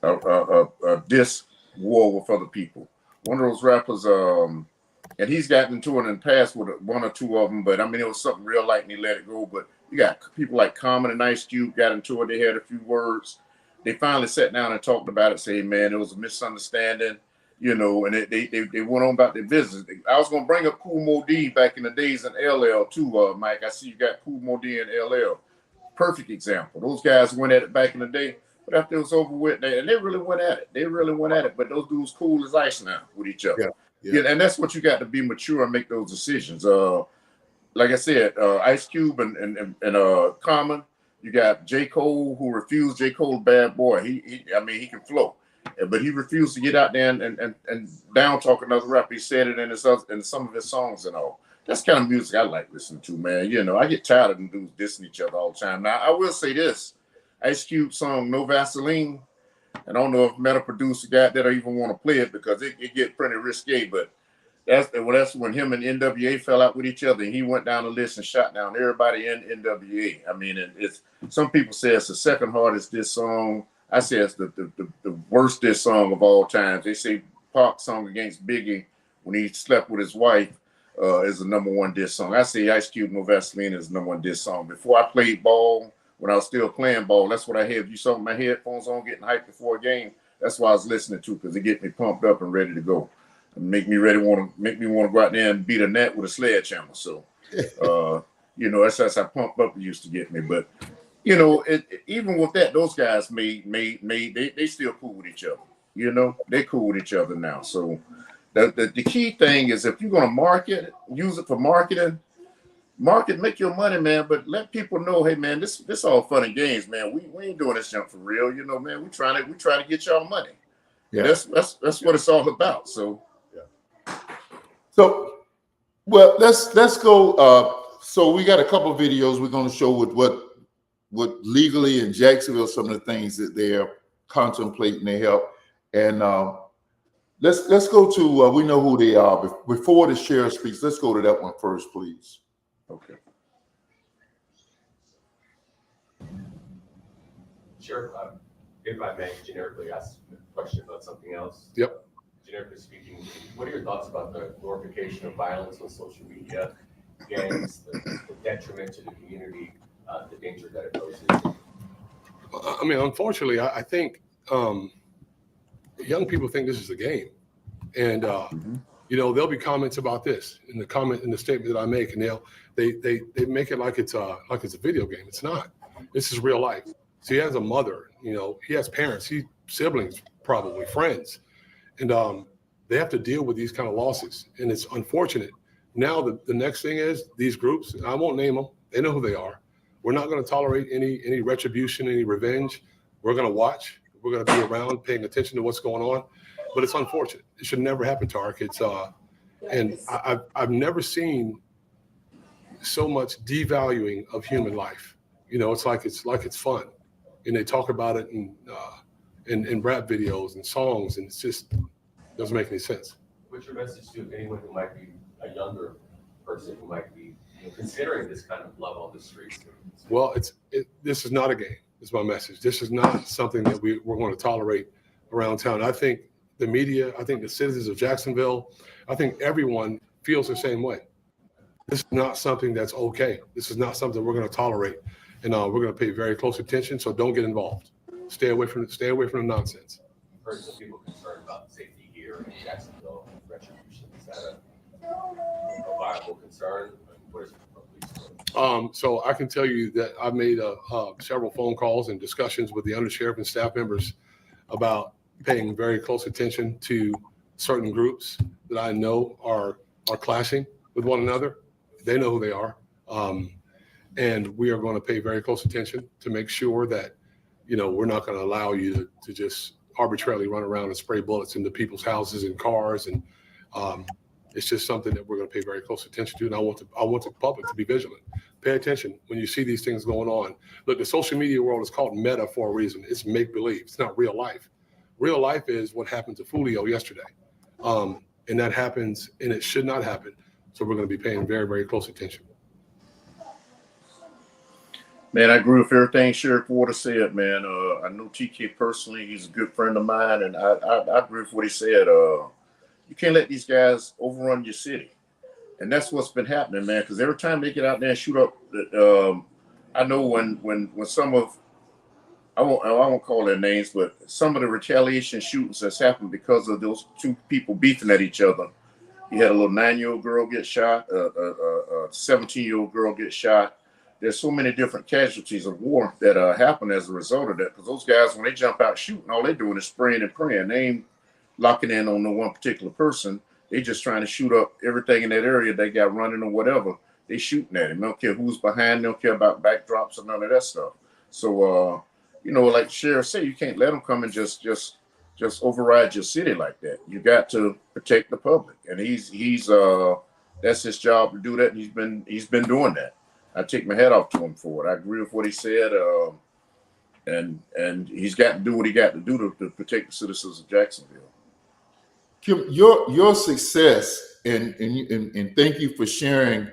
a diss war with other people. One of those rappers, and he's gotten into it in the past with one or two of them, but I mean, it was something real light and he let it go. But you got people like Common and Ice Cube got into it. They had a few words. They finally sat down and talked about it, saying, man, it was a misunderstanding, you know, and they went on about their business. I was going to bring up Kool Moe Dee back in the days in LL too, Mike. I see you got Kool Moe Dee and LL. Perfect example. Those guys went at it back in the day, but after it was over with, they really went at it. They really went at it, but those dudes cool as ice now with each other. Yeah, and that's what you got to be mature and make those decisions. Like I said, Ice Cube and Common. You got J. Cole, who refused. J. Cole, bad boy. He can flow, but he refused to get out there and down talk another rapper. He said it in some of his songs and all. That's the kind of music I like listening to, man. You know, I get tired of them dudes dissing each other all the time. Now, I will say this: Ice Cube song "No Vaseline." I don't know if Meta producer got that or even want to play it, because it get pretty risque. But that's when him and NWA fell out with each other, and he went down the list and shot down everybody in NWA. I mean, it's some people say it's the second hardest diss song. I say it's the worst diss song of all times. They say Pac's song against Biggie when he slept with his wife is the #1 diss song. I say Ice Cube "No Vaseline" is the #1 diss song. Before I played ball, when I was still playing ball, that's what I had. You saw my headphones on, getting hyped before a game. That's what I was listening to, because it get me pumped up and ready to go, and make me want to go out there and beat a net with a sledgehammer. So, you know, that's how pumped up it used to get me. But you know, even with that, those guys they still cool with each other. You know, they cool with each other now. So the key thing is, if you're gonna market, use it for marketing. Make your money, man, but let people know, hey, man, this all fun and games, man. We ain't doing this junk for real, you know, man. We trying to get y'all money. Yeah, that's what it's all about. So, yeah. So, well, let's go. So we got a couple of videos we're going to show with what legally in Jacksonville, some of the things that they're contemplating to help, and let's go to we know who they are. Before the sheriff speaks, let's go to that one first, please. Okay. Sheriff, if I may generically ask a question about something else. Yep. Generically speaking, what are your thoughts about the glorification of violence on social media, gangs, the detriment to the community, the danger that it poses? I mean, unfortunately, I think young people think this is a game, and you know, there'll be comments about this in the statement that I make, and they make it like it's a video game. It's not. This is real life. So he has a mother, you know, he has parents, siblings, probably friends, and they have to deal with these kind of losses, and it's unfortunate. Now the next thing is these groups, and I won't name them. They know who they are. We're not going to tolerate any retribution, any revenge. We're going to watch. We're going to be around, paying attention to what's going on. But it's unfortunate. It should never happen to our kids. And I've never seen so much devaluing of human life. You know, it's like it's fun, and they talk about it in rap videos and songs, and it's just doesn't make any sense. What's your message to anyone who might be a younger person who might be considering this kind of love on the streets? Well, this is not a game. Is my message. This is not something that we're going to tolerate around town. I think the media, I think the citizens of Jacksonville, I think everyone feels the same way. This is not something that's okay. This is not something we're going to tolerate, and we're going to pay very close attention. So don't get involved. Stay away from the nonsense. I've heard some people concerned about safety here in Jacksonville and retribution. Is that a viable concern? What is So I can tell you that I've made several phone calls and discussions with the undersheriff and staff members about paying very close attention to certain groups that I know are clashing with one another. They know who they are. And we are going to pay very close attention to make sure that, you know, we're not going to allow you to just arbitrarily run around and spray bullets into people's houses and cars. And it's just something that we're going to pay very close attention to. And I want the public to be vigilant. Pay attention when you see these things going on. Look, the social media world is called meta for a reason. It's make-believe. It's not real life. Real life is what happened to Fulio yesterday. And that happens, and it should not happen. So we're going to be paying very, very close attention. Man, I agree with everything Sheriff Waters said, man. I know TK personally. He's a good friend of mine, and I agree with what he said. You can't let these guys overrun your city. And that's what's been happening, man, because every time they get out there and shoot up, I know when some of, I won't call their names, but some of the retaliation shootings that's happened because of those two people beefing at each other. You had a little 9-year-old girl get shot, a 17-year-old girl get shot. There's so many different casualties of war that happen as a result of that, because those guys, when they jump out shooting, all they're doing is spraying and praying. They ain't locking in on no one particular person. They just trying to shoot up everything in that area they got running or whatever. They shooting at him. They don't care who's behind. They don't care about backdrops or none of that stuff. So, like the sheriff said, you can't let them come and just override your city like that. You got to protect the public, and he's that's his job to do that. And he's been doing that. I take my hat off to him for it. I agree with what he said, and he's got to do what he got to do to protect the citizens of Jacksonville. Kim, your success, and thank you for sharing,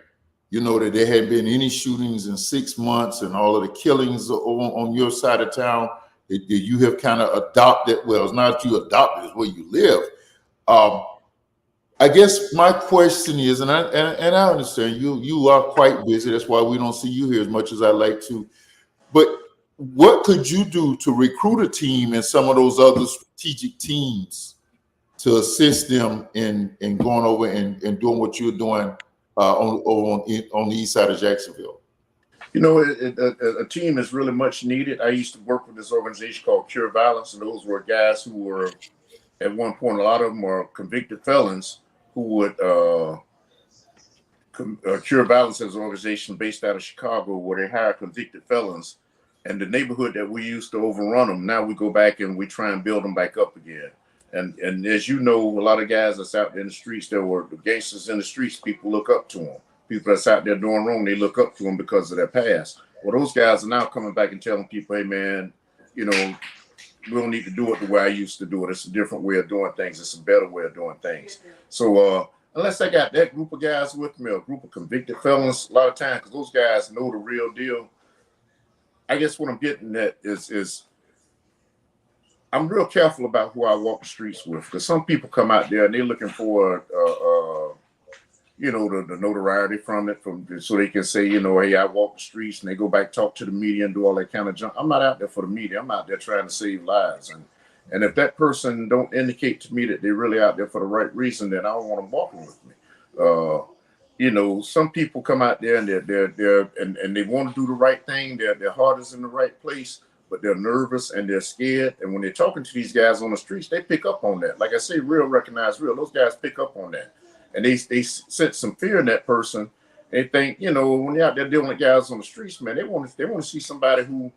that there had been any shootings in 6 months and all of the killings on your side of town that you have kind of adopted. Well, it's not that you adopted, it's where you live. I guess my question is, and I understand you are quite busy. That's why we don't see you here as much as I like to. But what could you do to recruit a team and some of those other strategic teams to assist them in going over and doing what you're doing on the east side of Jacksonville? A team is really much needed. I used to work with this organization called Cure Violence, and those were guys who were, at one point, a lot of them were convicted felons who would Cure Violence as an organization based out of Chicago, where they hire convicted felons. And the neighborhood that we used to overrun them, now we go back and we try and build them back up again. And as you know, a lot of guys that's out there in the streets, there were the gangsters in the streets, people look up to them. People that's out there doing wrong, they look up to them because of their past. Well, those guys are now coming back and telling people, hey, man, we don't need to do it the way I used to do it. It's a different way of doing things. It's a better way of doing things. So unless I got that group of guys with me, a group of convicted felons, a lot of times, because those guys know the real deal. I guess what I'm getting at is I'm real careful about who I walk the streets with, because some people come out there and they're looking for, the notoriety from it, so they can say, hey, I walk the streets, and they go back, talk to the media and do all that kind of junk. I'm not out there for the media. I'm out there trying to save lives. And if that person don't indicate to me that they're really out there for the right reason, then I don't want them walking with me. Some people come out there and they're and they want to do the right thing. Their heart is in the right place, but they're nervous and they're scared. And when they're talking to these guys on the streets, they pick up on that. Like I say, real recognize real. Those guys pick up on that. And they sense some fear in that person. They think, when they're out there dealing with guys on the streets, man, they want to see somebody who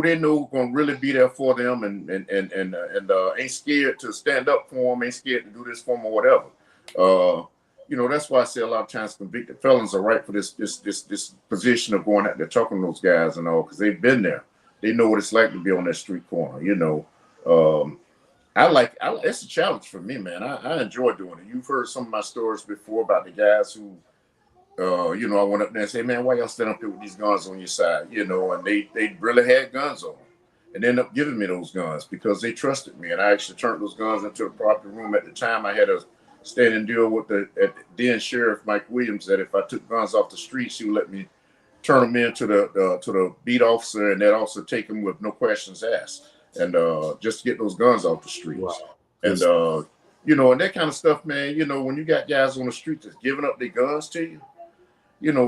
they know going to really be there for them and ain't scared to stand up for them, ain't scared to do this for them or whatever. That's why I say a lot of times convicted felons are right for this position of going out there talking to those guys and all, because they've been there. They know what it's like to be on that street corner. It's a challenge for me, man. I enjoy doing it. You've heard some of my stories before about the guys who, I went up there and said, man, why y'all standing up there with these guns on your side? And they really had guns on them, and they ended up giving me those guns because they trusted me. And I actually turned those guns into the property room. At the time, I had a standing deal with the then Sheriff Mike Williams that if I took guns off the streets, he would let me turn them in to the beat officer, and that officer take them with no questions asked. And just to get those guns off the streets. Wow. And and that kind of stuff, man, when you got guys on the street that's giving up their guns to you,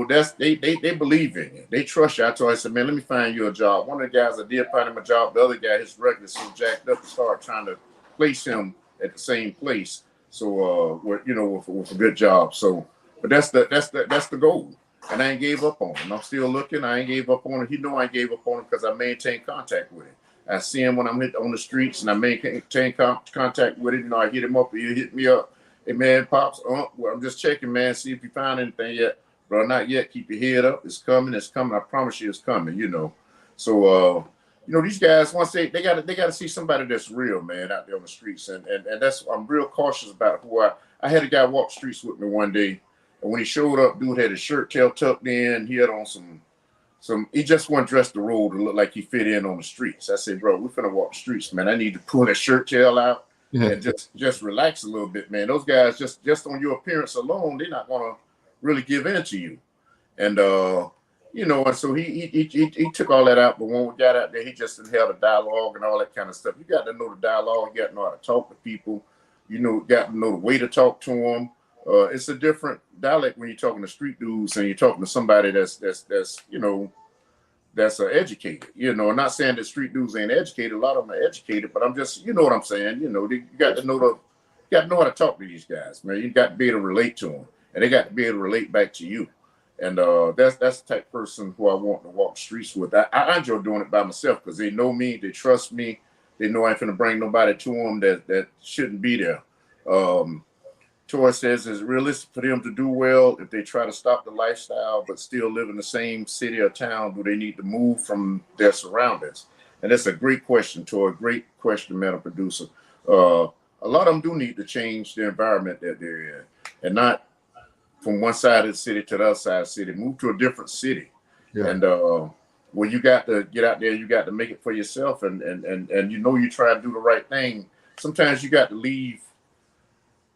that's they believe in you. They trust you. I said, man, let me find you a job. One of the guys, I did find him a job. The other guy, his record is so jacked up, it's hard trying to place him at the same place. So with a good job. So, but that's the goal. And I ain't gave up on him. I'm still looking. I ain't gave up on him. He know I ain't gave up on him because I maintain contact with him. I see him when I'm on the streets, and I maintain contact with him. I hit him up, he hit me up. Hey, man, Pops, well, I'm just checking, man, see if you found anything yet. bro, not yet. Keep your head up. It's coming. It's coming. I promise you, it's coming. You know. So these guys once they got to see somebody that's real, man, out there on the streets, and that's I'm real cautious about who I had a guy walk the streets with me one day, and when he showed up, dude had his shirt tail tucked in. He had on some. He just wasn't dressed the role to look like he fit in on the streets. I said, bro, we're finna walk the streets, man. I need to pull that shirt tail out and just relax a little bit, man. Those guys just on your appearance alone, they're not gonna really give in to you. And and so he took all that out, but when we got out there, he just held a dialogue and all that kind of stuff. You got to know the dialogue, you got to know how to talk to people, got to know the way to talk to them. It's a different dialect when you're talking to street dudes and you're talking to somebody that's educated. I'm not saying that street dudes ain't educated. A lot of them are educated, but I'm just, you know what I'm saying. You got to know how to talk to these guys, man. You got to be able to relate to them, and they got to be able to relate back to you. And that's the type of person who I want to walk the streets with. I enjoy doing it by myself because they know me, they trust me, they know I ain't finna bring nobody to them that shouldn't be there. Tori says it's realistic for them to do well if they try to stop the lifestyle but still live in the same city or town. Do they need to move from their surroundings? And that's a great question, Tori. Great question, Madam Producer. A lot of them do need to change the environment that they're in, and not from one side of the city to the other side of the city. Move to a different city. Yeah. And when you got to get out there, you got to make it for yourself, and you try to do the right thing. Sometimes you got to leave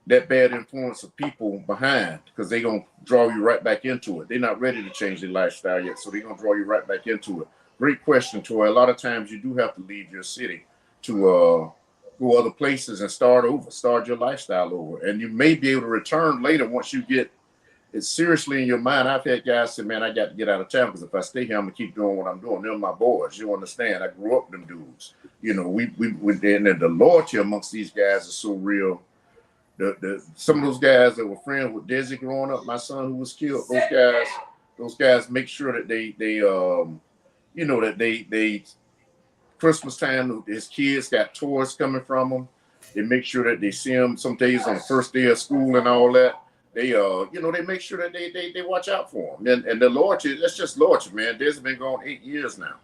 that bad influence of people behind because they're going to draw you right back into it. They're not ready to change their lifestyle yet, so they're going to draw you right back into it. Great question, Troy. A lot of times you do have to leave your city to go other places and start your lifestyle over. And you may be able to return later once you get it seriously in your mind. I've had guys say, man, I got to get out of town because if I stay here, I'm going to keep doing what I'm doing. They're my boys. You understand? I grew up with them dudes. We and the loyalty amongst these guys is so real. Some of those guys that were friends with Dozie growing up, my son who was killed, those guys make sure that they Christmas time, his kids got toys coming from them. They make sure that they see them some days on the first day of school and all that. They they make sure that they watch out for them. And the loyalty, that's just loyalty, man. Dozie been gone 8 years now,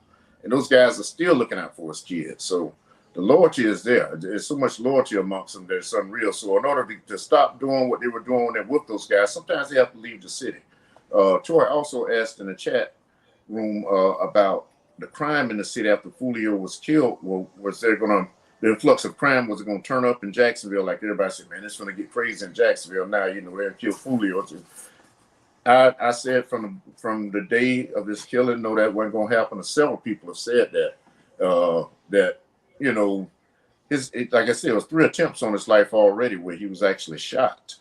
and those guys are still looking out for his kids. So the loyalty is there. There's so much loyalty amongst them that it's unreal. So in order to stop doing what they were doing there with those guys, sometimes they have to leave the city. Troy also asked in the chat room about the crime in the city after Fulio was killed. Well, the influx of crime was going to turn up in Jacksonville? Like everybody said, man, it's going to get crazy in Jacksonville now. They'll kill Fulio. I said from the day of this killing, no, that wasn't going to happen. Several people have said that. Like I said, it was 3 attempts on his life already where he was actually shot.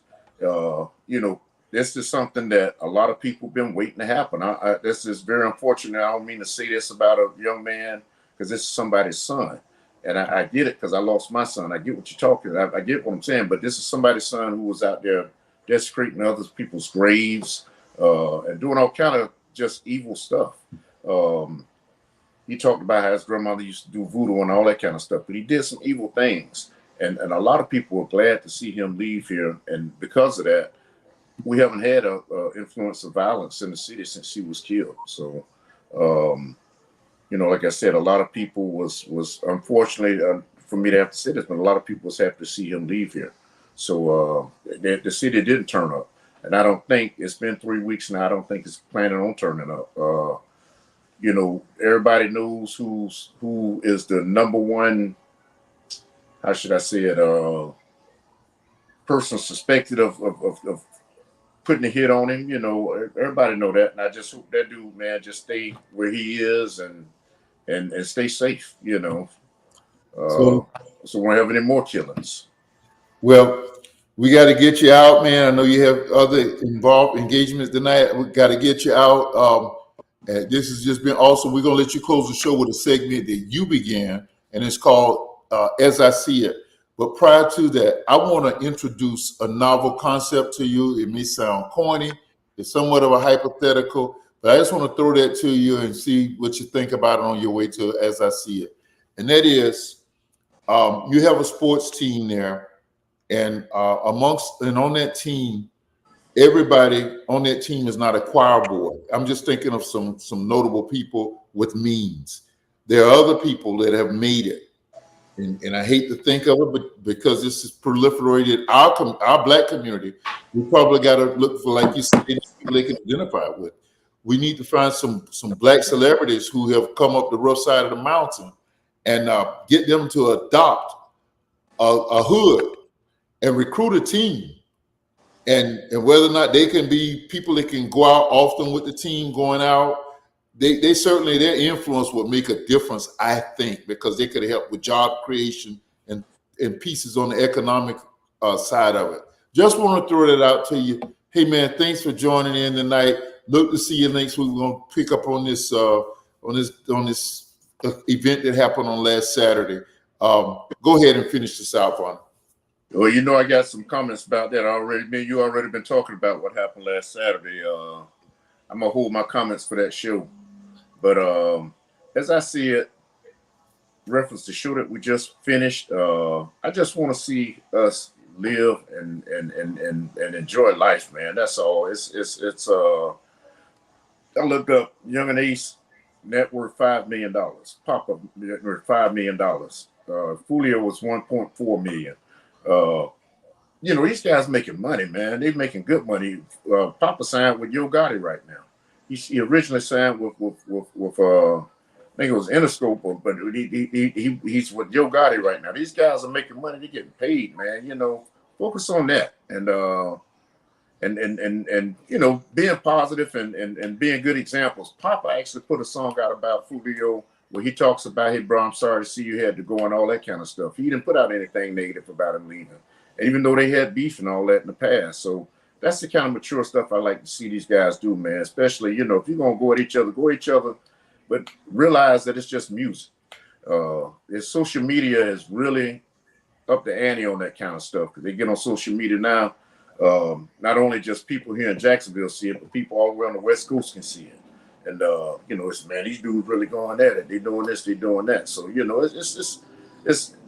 This is something that a lot of people have been waiting to happen. This is very unfortunate. I don't mean to say this about a young man because this is somebody's son. And I get it because I lost my son. I get what you're talking about. I get what I'm saying, but this is somebody's son who was out there desecrating other people's graves and doing all kind of just evil stuff. He talked about how his grandmother used to do voodoo and all that kind of stuff, but he did some evil things. And a lot of people were glad to see him leave here. And because of that, we haven't had a influence of violence in the city since he was killed. So, like I said, a lot of people was unfortunately for me to have to say this, but a lot of people was happy to see him leave here. So the city didn't turn up. And I don't think it's been 3 weeks now. I don't think it's planning on turning up. Everybody knows who is the number one, how should I say it, person suspected of putting a hit on him. Everybody know that. And I just hope that dude, man, just stay where he is and stay safe, so we won't have any more killings. Well, we got to get you out, man. I know you have other involved engagements tonight. We got to get you out. This has just been awesome. We're going to let you close the show with a segment that you began, and it's called As I See It. But prior to that, I want to introduce a novel concept to you. It may sound corny. It's somewhat of a hypothetical, but I just want to throw that to you and see what you think about it on your way to As I See It. And that is, you have a sports team there, and on that team, everybody on that team is not a choir boy. I'm just thinking of some notable people with means. There are other people that have made it. And I hate to think of it, but because this is proliferated our black community, we probably got to look for, like you said, people they can identify with. We need to find some black celebrities who have come up the rough side of the mountain and get them to adopt a hood and recruit a team. And whether or not they can be people that can go out often with the team going out, they certainly, their influence would make a difference, I think, because they could help with job creation and pieces on the economic side of it. Just want to throw that out to you. Hey man, thanks for joining in tonight. Look to see you next week. We're going to pick up on this event that happened on last Saturday. Go ahead and finish this out, Vaughn. Well, you know, I got some comments about that already. Man, you already been talking about what happened last Saturday. I'm gonna hold my comments for that show. But as I see it, reference the show that we just finished, I just want to see us live and enjoy life, man. That's all. It's I looked up Young and Ace net worth $5 million. Papa net worth $5 million. Fulio was 1.4 million. You know, these guys making money, man. They making good money. Papa signed with Yo Gotti right now. He originally signed with I think it was Interscope, but he's with Yo Gotti right now. These guys are making money. They're getting paid, man. You know, focus on that and you know, being positive and being good examples. Papa actually put a song out about Fulio where he talks about, hey, bro, I'm sorry to see you had to go and all that kind of stuff. He didn't put out anything negative about him leaving, and even though they had beef and all that in the past. So that's the kind of mature stuff I like to see these guys do, man. Especially, you know, if you're gonna go at each other, but realize that it's just music. Social media is really up the ante on that kind of stuff, because they get on social media now. Not only just people here in Jacksonville see it, but people all around the West Coast can see it. And you know, it's, man, these dudes really going at it. They doing this, they doing that. So, you know, it's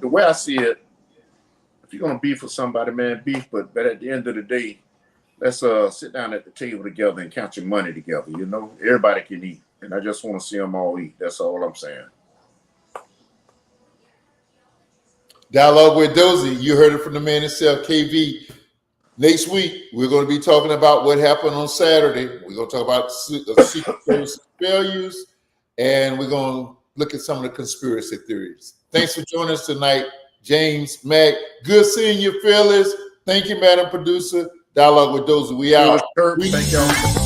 the way I see it. If you're gonna beef with somebody, man, beef. But at the end of the day, let's sit down at the table together and count your money together. You know, everybody can eat, and I just want to see them all eat. That's all I'm saying. Dialogue with Dozie. You heard it from the man himself, KV. Next week, we're going to be talking about what happened on Saturday. We're going to talk about Secret Service failures, and we're going to look at some of the conspiracy theories. Thanks for joining us tonight, James, Mac. Good seeing you, fellas. Thank you, Madam Producer. Dialogue with Dozie. We out. Thank y'all.